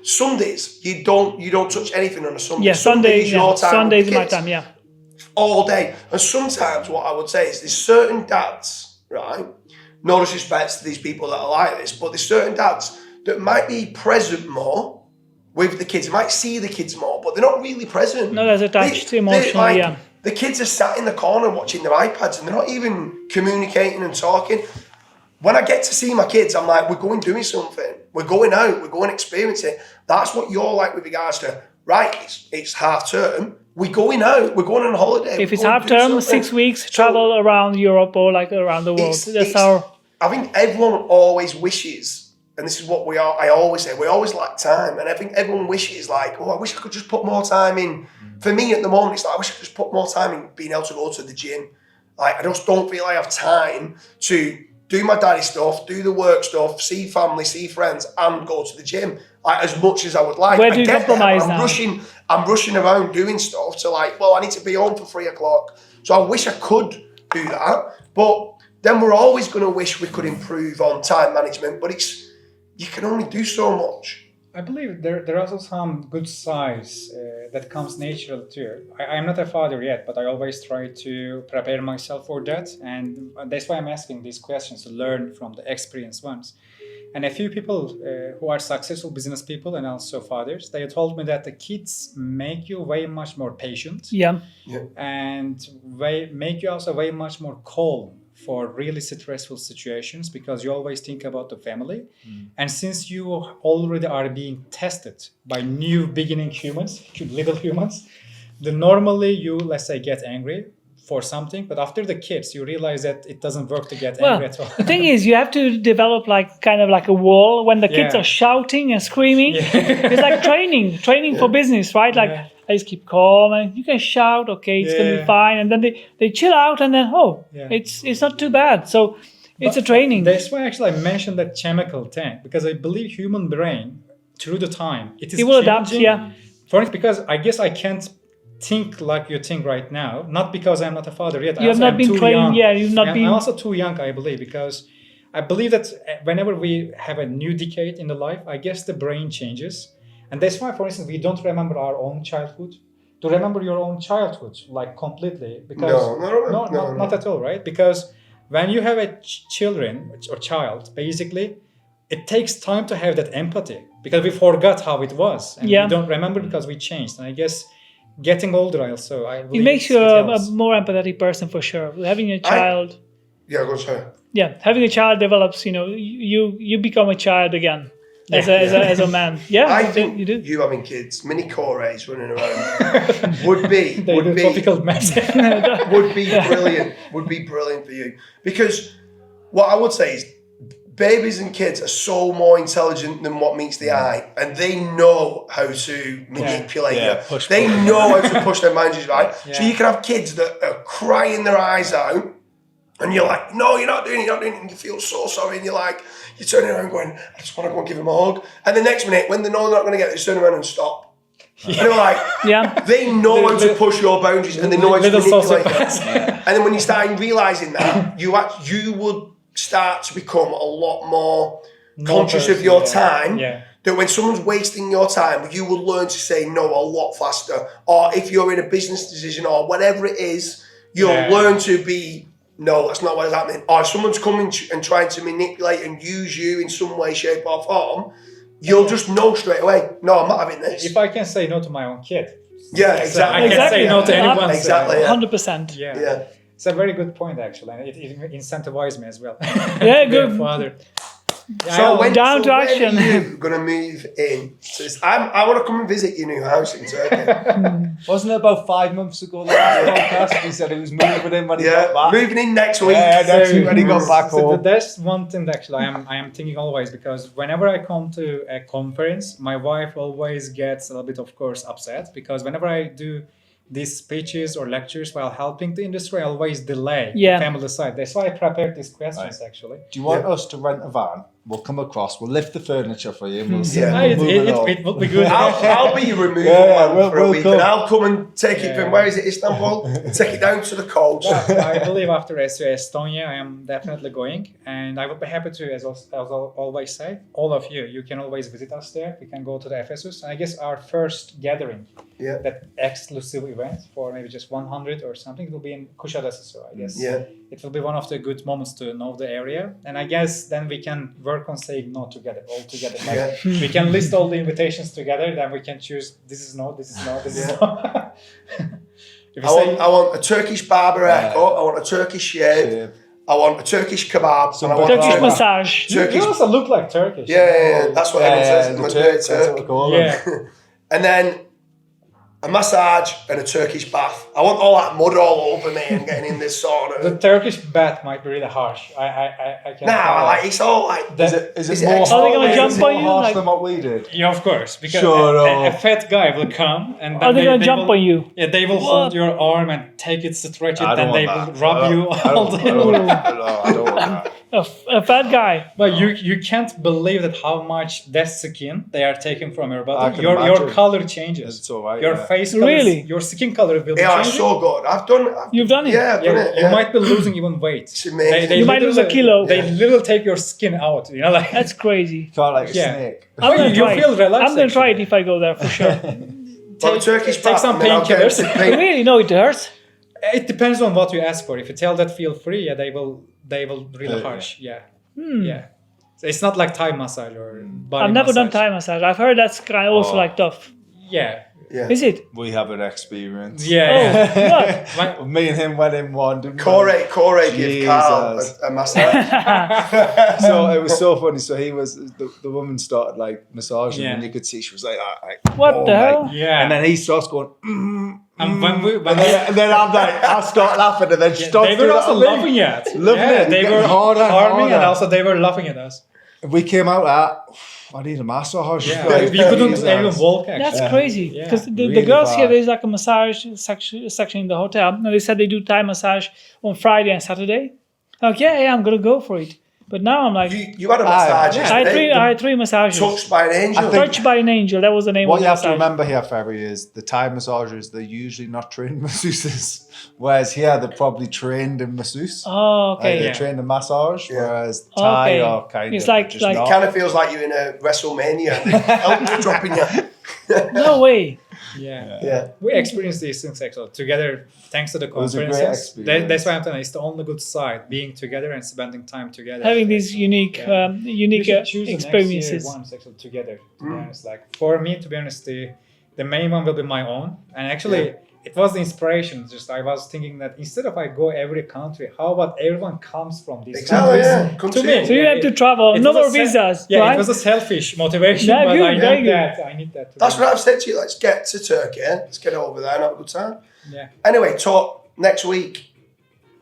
Sundays, you don't touch anything on a Sunday. Yeah, Sunday is your time. Sunday is my time, yeah. All day. And sometimes what I would say is there's certain dads, right? No disrespect to these people that are like this, but there's certain dads that might be present more with the kids. They might see the kids more, but they're not really present. Not as attached emotionally, yeah. The kids are sat in the corner watching their iPads and they're not even communicating and talking. When I get to see my kids, I'm like, we're going doing something. We're going out. We're going experiencing. That's what you're like with regards to, right, it's half term. We're going out. We're going on holiday. If it's half term, 6 weeks, travel around Europe or around the world. I think everyone always wishes, and this is what I always say, we always lack time. And I think everyone wishes I wish I could just put more time in. For me at the moment, it's I wish I could just put more time in being able to go to the gym. I just don't feel I have time to do my daddy stuff, do the work stuff, see family, see friends, and go to the gym as much as I would like. Where do you compromise now? I'm rushing around doing stuff to I need to be home for 3 o'clock. So I wish I could do that. But then we're always going to wish we could improve on time management. But you can only do so much. I believe there are also some good sides that comes natural too. I'm not a father yet, but I always try to prepare myself for that. And that's why I'm asking these questions, to learn from the experienced ones. And a few people who are successful business people and also fathers, they told me that the kids make you way much more patient. Yeah. And make you also way much more calm for really stressful situations, because you always think about the family. And since you already are being tested by new beginning humans, little humans, then normally you, let's say, get angry for something, but after the kids, you realize that it doesn't work to get angry at all. The thing is, you have to develop kind of a wall when the kids are shouting and screaming. It's like training for business, right? I just keep calm, and you can shout, okay, it's gonna be fine, and then they chill out, and then it's not too bad. So it's a training. That's why actually I mentioned that chemical thing, because I believe human brain through the time it will adapt. changing. Yeah. For instance, because I guess I can't think like you think right now, not because I'm not a father yet. You have not been trained. Yeah, you've not been. I'm also too young, I believe, because I believe that whenever we have a new decade in the life, I guess the brain changes. And that's why, for instance, we don't remember our own childhood. To remember your own childhood, like completely, because not at all, right? Because when you have a children or child, basically, it takes time to have that empathy because we forgot how it was, and we don't remember because we changed. And I guess getting older, also, it makes you a more empathetic person for sure. Having a child, go sorry. Yeah, having a child develops. You become a child again. As a man, I think you do. You having kids, mini Korays running around would be tropical mess. would be brilliant. Would be brilliant for you, because what I would say is babies and kids are so more intelligent than what meets the eye, and they know how to manipulate you. They know how to push their boundaries, right? Yeah. So you can have kids that are crying their eyes out, and you're like, no, you're not doing it, and you feel so sorry, and you're turning around going, I just want to go and give him a hug. And the next minute, when they know they're not going to get it, they turn around and stop. And they're like, they know how to push your boundaries, and they know how to manipulate you. And then when you start realising that, you would start to become a lot more conscious of your time. Yeah. That when someone's wasting your time, you will learn to say no a lot faster. Or if you're in a business decision or whatever it is, you'll learn to be, no, that's not what is happening. Or if someone's coming and trying to manipulate and use you in some way, shape or form, you'll just know straight away, no, I'm not having this. If I can say no to my own kid. Yeah, exactly. I can say no to anyone. Exactly. 100%. Yeah. It's a very good point, actually. And it incentivized me as well. Yeah, good. Father. So when down to action. When are you going to move in? I want to come and visit your new house in Turkey. Wasn't it about 5 months ago the last podcast? He said he was moving in when he got back. Moving in next week. Yeah, next week when he got back home. That's one thing actually I am thinking always, because whenever I come to a conference, my wife always gets a little bit, of course, upset, because whenever I do these speeches or lectures while helping the industry, I always delay the family side. That's why I prepared these questions actually. Do you want us to rent a van? We'll come across, we'll lift the furniture for you, and we'll it would be good. I'll be your removal man for a week, and I'll come and take it from, where is it, Istanbul? And take it down to the coast. I believe after Estonia, I am definitely going, and I would be happy to, as I always say, all of you can always visit us there. We can go to the Ephesus, and I guess our first gathering, that exclusive event for maybe just 100 or something, it will be in Kuşadası, so I guess it will be one of the good moments to know the area, and I guess then we can work on saying no together, all together. Like, we can list all the invitations together, then we can choose this is no, this is no, this is no. I want a Turkish barber haircut, I want a Turkish shave, I want a Turkish kebab, and I want Turkish massage. You also look like Turkish. Yeah, that's what everyone says. And then a massage and a Turkish bath. I want all that mud all over me and getting in this sauna. The Turkish bath might be really harsh. I can't. Nah, it's all like. Is it more harsh than what we did? Yeah, of course. Because a fat guy will come and then they gonna jump on you. Yeah, they will hold your arm and take it, stretch it, then they will rub you all day. I don't want that. A fat guy. But you can't believe that how much that skin they are taking from your body. Your color changes. It's all right. Your face color, your skin color will be changing. Yeah, so good. You've done it. Yeah, I've done it. You might be losing even weight. It's amazing. You might lose a kilo. They literally take your skin out. Like that's crazy. Felt like a snake. I'm gonna try feel relaxed. I'm gonna try it if I go there for sure. Take some painkillers. Really? No, it hurts. It depends on what you ask for. If you tell that feel free, they will really harsh. Yeah. So it's not like Thai massage or body I've never massage. done Thai massage. I've heard that's kind of also like tough. Yeah. Is it? We have an experience. What? Me and him went in one. Koray gave Karl a massage. So it was so funny. So he was the woman started like massaging, and you could see she was like, what the hell? Yeah. And then he starts going. And then I'm like, I start laughing, and then she starts. They were also laughing at. They were harming, and also they were laughing at us. we came out I need a massage. Yeah, Like, we couldn't Jesus. even walk actually. That's crazy. Yeah. Because the Really girls here, bad. there's like a massage section in the hotel. And they said they do Thai massage on Friday and Saturday. I'm like, yeah, I'm going to go for it. But now I'm like, You had a massage. yeah. yesterday. I had three massages. Touched by an angel. Touched by an angel. That was the name What of you the have to massage. remember here, Fery, is the Thai massagers, they're usually not trained masseuses. Whereas here, they're probably trained in masseuse. Oh, Like, okay. they're Yeah. trained in massage, Yeah. whereas Thai Okay. are kind It's of like- just like- not. Kind of feels like you're in a WrestleMania. Elbow dropping you. No way. Yeah. Yeah. We experienced these things actually together thanks to the was a great conferences. experience. That's why I'm telling you, it's the only good side, being together and spending time together. Having these unique, Yeah. We unique should choose the next year experiences. once actually together. To be honest, like for me, to be honest, the main one will be my own. And actually, it was the inspiration. Just I was thinking that instead of I go every country, how about everyone comes from these Exactly, countries yeah. Come to to me? you. So you have to travel, It no was a more se- visas, Yeah, right? it was a selfish motivation, Yeah, but good, I very need good. that. I need that. That's what I've said to you. Let's get to Turkey. Let's get over there and have a good time. Yeah. Anyway, talk next week.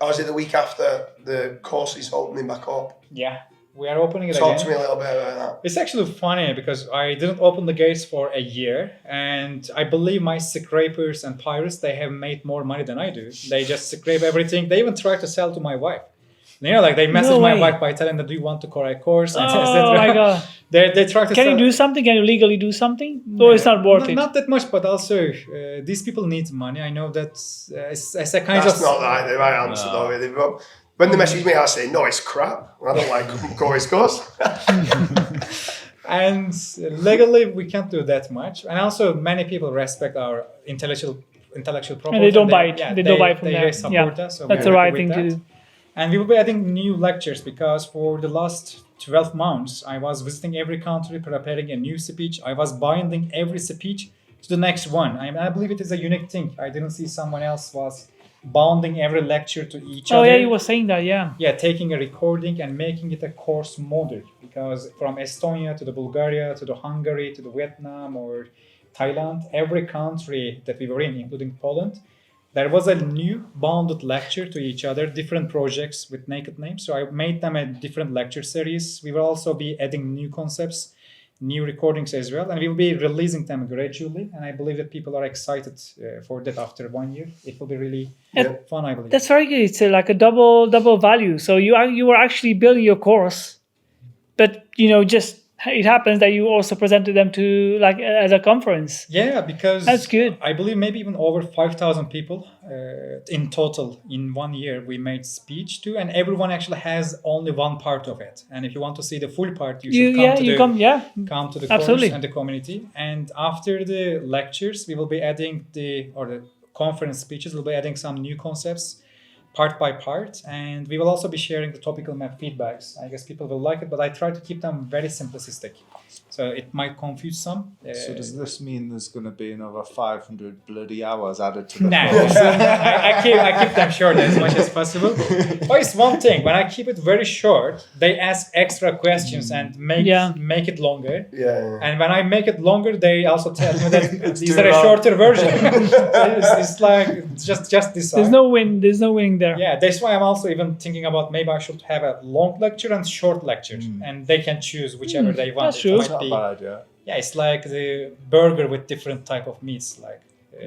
Or is it the week after the course is opening back up? Yeah. We are opening it Talk again. to me a little bit about that. It's actually funny because I didn't open the gates for a year, and I believe my scrapers and pirates, they have made more money than I do. They just scrape everything. They even try to sell to my wife. You know, like they message my way. wife by telling that, do you want to Koray course? And Oh my god! They try to Can sell. you do something? Can you legally do something? Or it's not worth it? Not that much, but also these people need money. I know that as a kind That's of not the right answer, though, really. But when they message me, I say, no, it's crap. I don't like Corey's course. And legally we can't do that much, and also many people respect our intellectual property, And they don't buy it. They don't buy it from they there. support Yeah. us, so That's we're the happy right with thing to that. do. And we will be adding new lectures because for the last 12 months I was visiting every country, preparing a new speech. I was binding every speech to the next one. I believe it is a unique thing. I didn't see someone else was bounding every lecture to each Oh other. yeah, you were saying that. Yeah. Yeah, taking a recording and making it a course model, because from Estonia to the Bulgaria to the Hungary to the Vietnam or Thailand, every country that we were in, including Poland, there was a new bounded lecture to each other, different projects with naked names. So I made them a different lecture series. We will also be adding new concepts, new recordings as well, and we will be releasing them gradually. And I believe that people are excited for that after 1 year. It will be really fun, I believe. That's very good. It's like a double value. So you were actually building your course, but just it happens that you also presented them to like as a conference. Yeah, because That's good. I believe maybe even over 5,000 people in total in 1 year we made speech to, and everyone actually has only one part of it. And if you want to see the full part, you should come to the Absolutely. course and the community. And after the lectures, we will be adding the conference speeches. We'll be adding some new concepts part by part, and we will also be sharing the topical map feedbacks. I guess people will like it, but I try to keep them very simplistic, so it might confuse some. So does this mean there's going to be another 500 bloody hours added to the No, course? I keep them short as much as possible. But it's one thing, when I keep it very short, they ask extra questions and make it longer. Yeah. And when I make it longer, they also tell me that is too there a long. shorter version? it's like just this. There's no win. There's no winning there. Yeah, that's why I'm also even thinking about maybe I should have a long lecture and short lecture, and they can choose whichever they want. that's It true. might Not a be- bad idea. yeah, it's like the burger with different type of meats. Like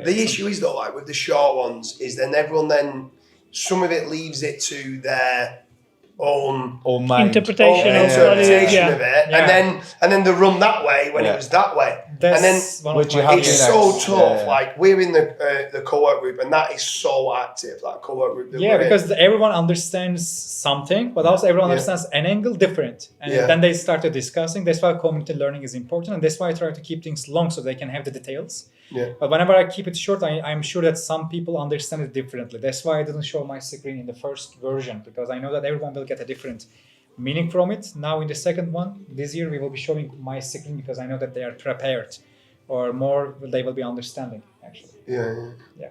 The issue is though, like with the short ones, is then everyone some of it leaves it to their own Or mind. Interpretation own of what it is, interpretation yeah. of it, Yeah. and then they run that way when Yeah. it was that way, That's and then one would of you my have it's Yeah. so Next. tough. Yeah. Like we're in the co-work group, and that is so active. That co-work group. that Yeah, we're in. because everyone understands something, but also everyone Yeah. understands an angle different. And Yeah. then they started discussing. That's why community learning is important. And that's why I try to keep things long so they can have the details. Yeah. But whenever I keep it short, I'm sure that some people understand it differently. That's why I didn't show my screen in the first version, because I know that everyone will get a different meaning from it. Now in the second one, this year, we will be showing my screen because I know that they are prepared, or more they will be understanding, actually. Yeah.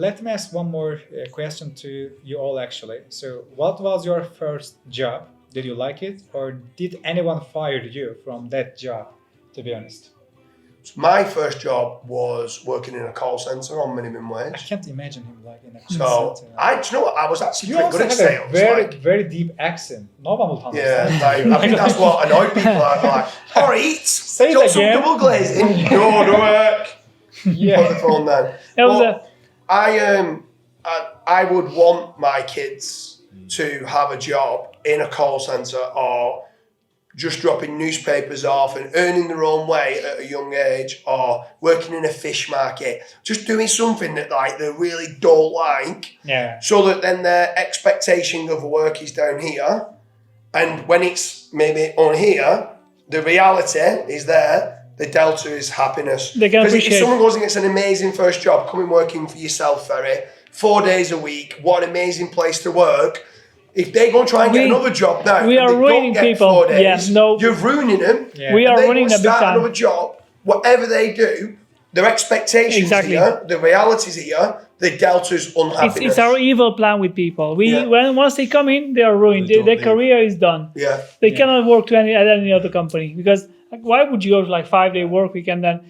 Let me ask one more question to you all, actually. So what was your first job? Did you like it, or did anyone fire you from that job, to be honest? My first job was working in a call centre on minimum I wage. can't imagine him like in a So, call center. do you know what? I was actually You pretty also good at have sales. a very, like, very deep accent. No one will yeah, understand. like, I think that's what annoyed people. I'm like, all right, Say it got some again. double glazing. No, do work. Put the Yeah. phone down. That was But I would want my kids to have a job in a call centre or just dropping newspapers off and earning their own way at a young age, or working in a fish market, just doing something that like they really don't like, Yeah. so that then their expectation of work is down here, and when it's maybe on here, the reality is there. The delta is happiness. They can Because if appreciate- someone goes and gets an amazing first job, coming working for yourself, Fery, 4 days a week, what an amazing place to work. If they go and try and get another job now, we and are they ruining don't get people. 4 days, Yeah, no. you're ruining them. Yeah. We And are they running go a big start time. another job. Whatever they do, their expectations Exactly. here, the realities here, the delta's unhappiness. It's our evil plan with people. Yeah. Once they come in, they are ruined. They don't Their leave. career is done. Yeah. They cannot work at any other company, because like, why would you go to like 5-day work week and then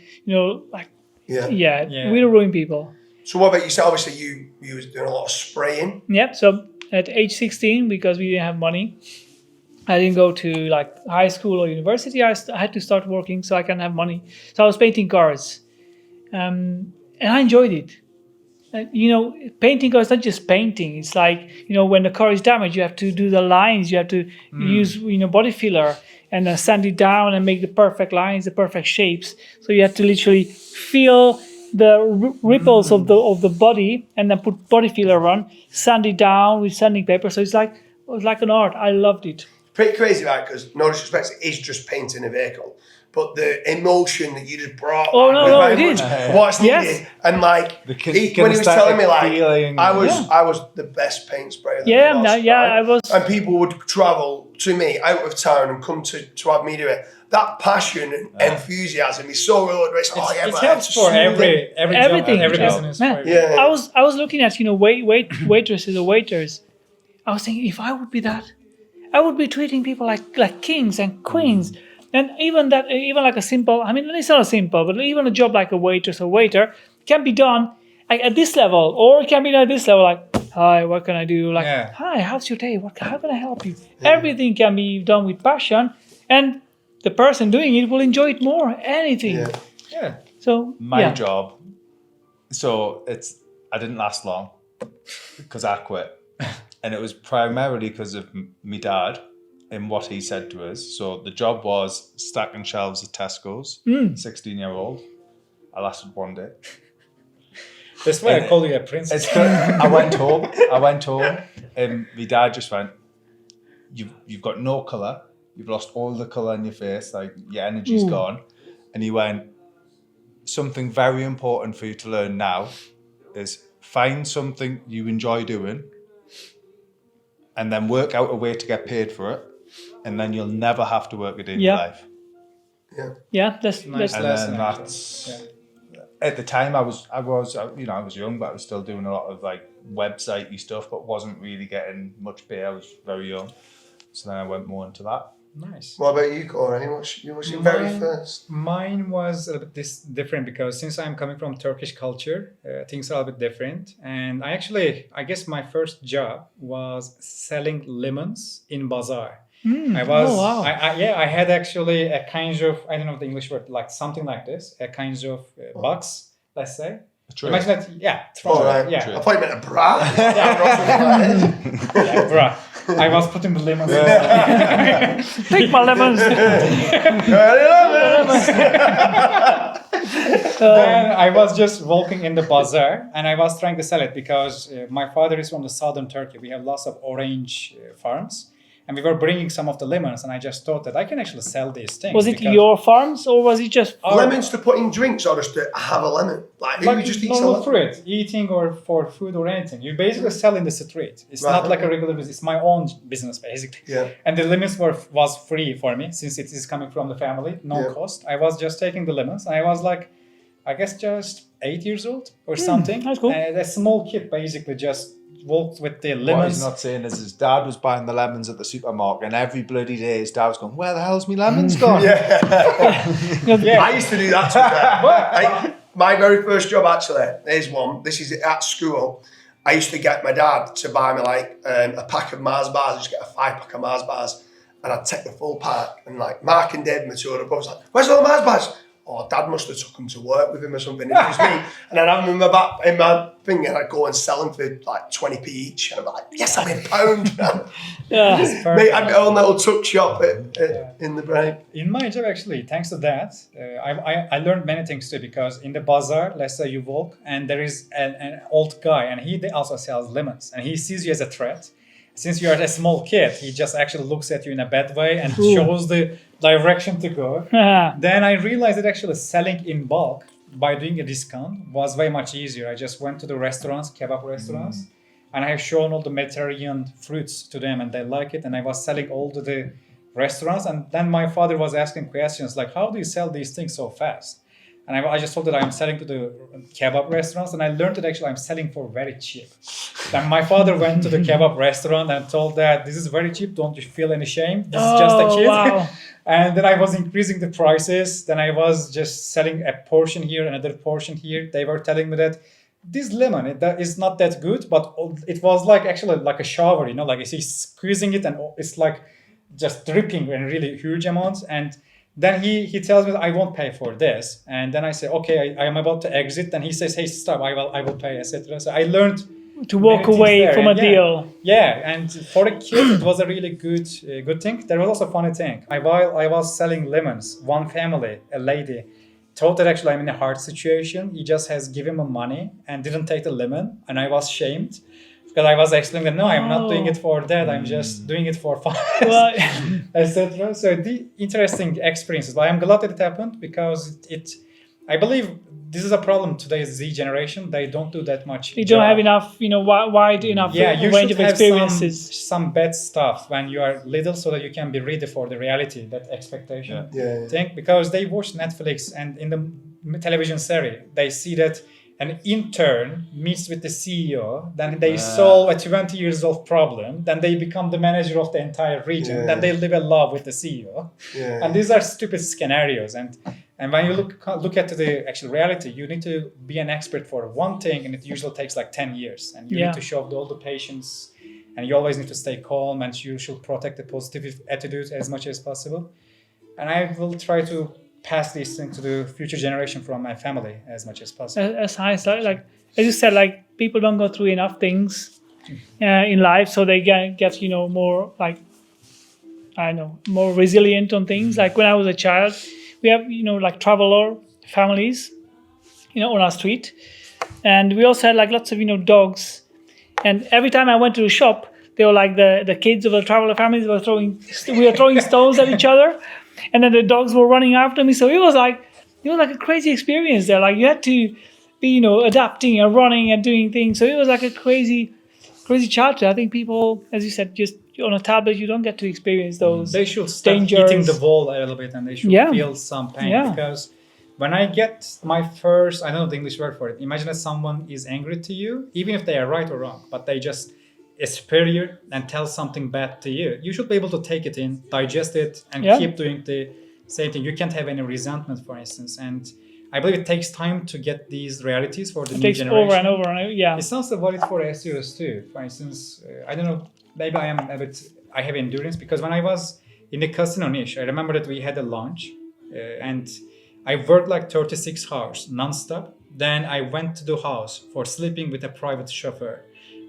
like Yeah. Yeah. we ruin people. So what about yourself? Obviously, you was doing a lot of spraying. Yeah. So at age 16, because we didn't have money, I didn't go to like high school or university. I had to start working so I can have money. So I was painting cars, and I enjoyed it. Painting cars, not just painting. It's like, when the car is damaged, you have to do the lines. You have to use, body filler and then sand it down and make the perfect lines, the perfect shapes. So you have to literally feel the ripples of the body and then put body filler on, sand it down with sanding paper. So it was like an art. I loved it. Pretty crazy, right? Because no disrespect, it is just painting a vehicle. But the emotion that you just brought, Oh, no, was no, very it much is. what's needed. Yes. And like, The when he was telling me, like, feeling. I was the best paint sprayer. That Yeah, there was, I was. And people would travel to me out of town and come to have me do it. That passion and enthusiasm is so real. It's, oh, yeah, It man, helps it's for soothing. every Everything. job, every Yeah. business. Man, for Yeah. I was looking at waitresses or waiters. I was thinking, if I would be that, I would be treating people like kings and queens. And even like a simple, I mean, it's not a simple, but even a job like a waitress or waiter can be done like at this level, or it can be done at this level, like, hi, what can I do? Like, Yeah. hi, how's your day? How can I help you? Everything can be done with passion, and the person doing it will enjoy it more. Anything. Yeah. Yeah. So My job. So I didn't last long because I quit, and it was primarily because of my dad and what he said to us. So the job was stacking shelves at Tesco's. 16-year-old. I lasted 1 day. That's why I call you a princess. It's good. I went home, and my dad just went, "You've got no colour. You've lost all the colour in your face. Like, your energy's gone." And he went, "Something very important for you to learn now is find something you enjoy doing, and then work out a way to get paid for it, and then you'll never have to work a day in your Yeah. life." Yeah, that's Nice And lesson, then actually. that's at the time I was young, but I was still doing a lot of like websitey stuff, but wasn't really getting much pay. I was very young, so then I went more into that. Nice. What about you, Koray? What's your very first? Mine was a bit different because since I'm coming from Turkish culture, things are a bit different. And I guess my first job was selling lemons in bazaar. I was, oh, wow. I had actually a kind of, I don't know the English word, like something like this, a kind of box, let's say. tray. Imagine that, yeah, Oh, right. yeah, I thought you meant a bra. yeah, bruh. I was putting the lemons in. Take my lemons. And I was just walking in the bazaar and I was trying to sell it because my father is from the southern Turkey. We have lots of orange farms. And we were bringing some of the lemons, and I just thought that I can actually sell these things. Was it because your farms or was it just? Lemons to put in drinks or just to have a lemon? Like, who Like you just eat normal some fruit, eating or for food or anything. You basically sell in the street. It's Right, not like a okay. regular business. It's my own business, basically. Yeah. And the lemons was free for me since it is coming from the family, no Yeah. cost. I was just taking the lemons. I was like, I guess just 8 years old or something. that's cool. And a small kid basically just walked with the What he's lemons. not saying is his dad was buying the lemons at the supermarket, and every bloody day his dad was going, "Where the hell's me lemons gone?" I used to do that. To be fair. My very first job, actually, there's one. This is at school. I used to get my dad to buy me like a pack of Mars bars. I used to get a 5-pack of Mars bars, and I'd take the full pack. And like Mark and Dave, my two other brothers, like, "Where's all the Mars bars?" Oh, Dad must have took them to work with him or something. It was me. And I'd have them in my thing, and I'd go and sell them for like 20p each. And I'm like, yes, I made a pound. Mate, I had my own little tuck shop in the break. In my job, actually, thanks to that, I learned many things too, because in the bazaar, let's say you walk, and there is an old guy, and he also sells lemons, and he sees you as a threat. Since you're a small kid, he just actually looks at you in a bad way and shows the direction to go. Then I realized that actually selling in bulk by doing a discount was way much easier. I just went to the restaurants, kebab restaurants, and I have shown all the Mediterranean fruits to them, and they like it. And I was selling all to the restaurants, and then my father was asking questions like, "How do you sell these things so fast?" And I just told that I'm selling to the kebab restaurants, and I learned that actually I'm selling for very cheap. Then my father went to the kebab restaurant and told that this is very cheap, don't you feel any shame? This is just a kid. Wow. And then I was increasing the prices. Then I was just selling a portion here, another portion here. They were telling me that this lemon that is not that good, but it was like actually like a shower, like you see squeezing it and it's like just dripping in really huge amounts. And then he tells me I won't pay for this, and then I say okay, I am about to exit. Then he says, hey, stop, I will pay, etc. So I learned to walk away from a deal. Yeah, and for a kid it was a really good thing. There was also a funny thing. While I was selling lemons, one family, a lady, thought that actually I'm in a hard situation. He just has given me money and didn't take the lemon, and I was shamed. Because I was explaining that no, I'm not doing it for that. I'm just doing it for fun, etc. So the interesting experiences. But I'm glad that it happened because I believe this is a problem today's Z generation. They don't do that much. You don't have enough, wide enough range of experiences. Some bad stuff when you are little, so that you can be ready for the reality, that expectation thing. Because they watch Netflix, and in the television series, they see that an intern meets with the CEO, then they solve a 20 years old problem, then they become the manager of the entire region, then they live in love with the CEO. And these are stupid scenarios. And when you look at the actual reality, you need to be an expert for one thing, and it usually takes like 10 years. And you need to show all the patience, and you always need to stay calm, and you should protect the positive attitude as much as possible. And I will try to pass these things to the future generation from my family as much as possible. As you said, people don't go through enough things in life, so they get more more resilient on things. Like when I was a child, we have traveler families, on our street, and we also had lots of dogs. And every time I went to a shop, they were like the kids of the traveler families were throwing stones at each other. And then the dogs were running after me. So it was like a crazy experience there. Like you had to be, adapting and running and doing things. So it was like a crazy childhood. I think people, as you said, just on a tablet, you don't get to experience those. They should start hitting the wall a little bit, and they should feel some pain. Because when I get my first, I don't know the English word for it. Imagine that someone is angry to you, even if they are right or wrong, but they just superior and tell something bad to you. You should be able to take it in, digest it, and keep doing the same thing. You can't have any resentment, for instance. And I believe it takes time to get these realities for the new generation. It takes over and over. It's also valid for SEOs too. For instance, I don't know, maybe I have endurance, because when I was in the casino niche, I remember that we had a lunch and I worked like 36 hours non-stop. Then I went to the house for sleeping with a private chauffeur.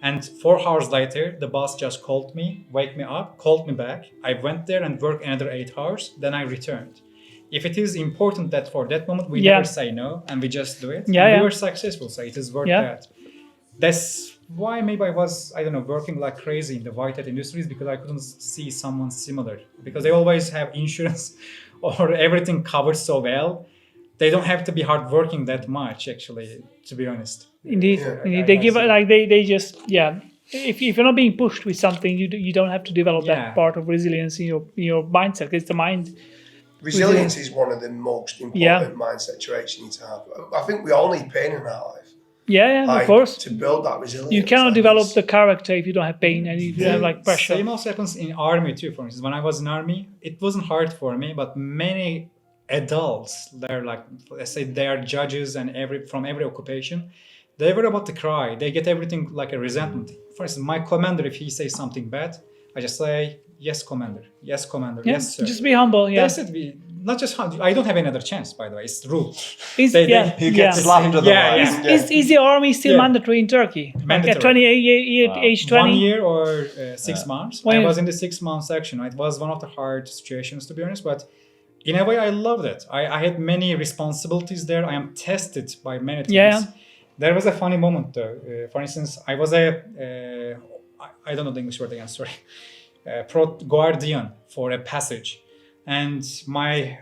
And 4 hours later, the boss just called me, wake me up, called me back. I went there and worked another 8 hours. Then I returned. If it is important that for that moment, we never say no and we just do it. We were successful, so it is worth that. That's why maybe I was, working like crazy in the white hat industries, because I couldn't see someone similar. Because they always have insurance or everything covered so well. They don't have to be hardworking that much, actually, to be honest. Indeed. They give they just If you're not being pushed with something, you don't have to develop that part of resilience in your mindset. It's the mind. Resilience is one of the most important mindset traits you need to have. I think we all need pain in our life. Yeah, Like, of course. to build that resilience. You cannot like, develop it's- the character if you don't have pain and if you have like pressure. Same also happens in army too. For instance, when I was in army, it wasn't hard for me, but many adults, they're like, let's say they are judges and from every occupation, they were about to cry. They get everything like a resentment. For instance, my commander, if he says something bad, I just say, yes, commander. Yes, commander. Yeah, Yes, sir. just be humble. Yeah, That's it. Not just, I don't have any other chance, by the way. It's the rule. Is They- You get slapped otherwise. Yeah. Is the army still Yeah. mandatory in Turkey? Like Mandatory. at 20, age 20? 1 year or 6 months. 1 I year. was in the 6 months section. It was one of the hard situations, to be honest, but in a way I loved it. I had many responsibilities there. I am tested by many things. Yeah. There was a funny moment though. For instance, I was I don't know the English word again, sorry. Guardian for a passage. And my,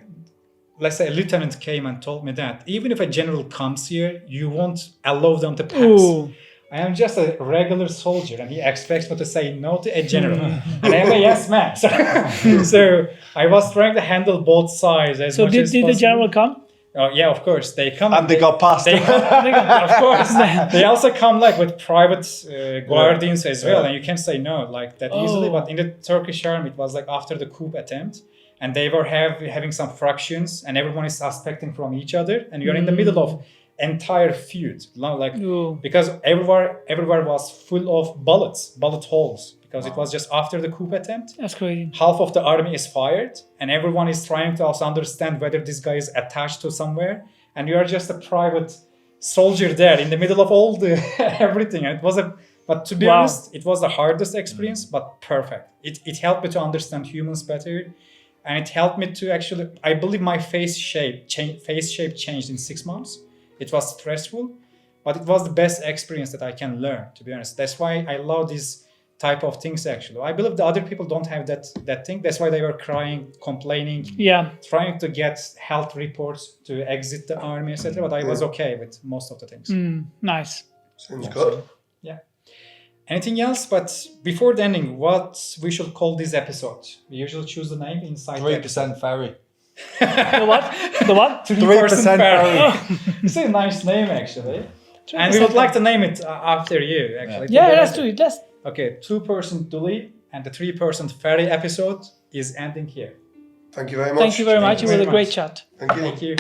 let's say a lieutenant came and told me that even if a general comes here, you won't allow them to pass. Ooh. I am just a regular soldier and he expects me to say no to a general. And I'm a yes man. So I was trying to handle both sides as So much did as the possible. general come? Oh, yeah, of course. They come. And they got past. They come, of course. They also come like with private guardians as well, and you can't say no like that easily. But in the Turkish army, it was like after the coup attempt, and they were having some fractions, and everyone is suspecting from each other, and you're in the middle of entire feud, like Ooh. because everywhere was full of bullet holes, because it was just after the coup attempt. That's crazy. Half of the army is fired and everyone is trying to also understand whether this guy is attached to somewhere, and you are just a private soldier there in the middle of all the everything. And it was but to be Wow. honest, it was the hardest experience, but perfect. It helped me to understand humans better, and it helped me to actually, I believe my face shape changed in 6 months. It was stressful, but it was the best experience that I can learn, to be honest. That's why I love these type of things actually. I believe the other people don't have that thing. That's why they were crying, complaining, Yeah. trying to get health reports to exit the army, etc. But I was okay with most of the things. Nice. Sounds good. Yeah. Anything else? But before the ending, what we should call this episode? We usually choose the name inside the episode. 3% Fery. The what? The what? 3% Fery. It's a nice name actually. And we would like to name it after you actually. Yeah, let's do it. Let's. Okay, 2% Dooley and the 3% Fery episode is ending here. Thank you very much. Thank you very much. It was very a great much. chat. Thank you. Thank you.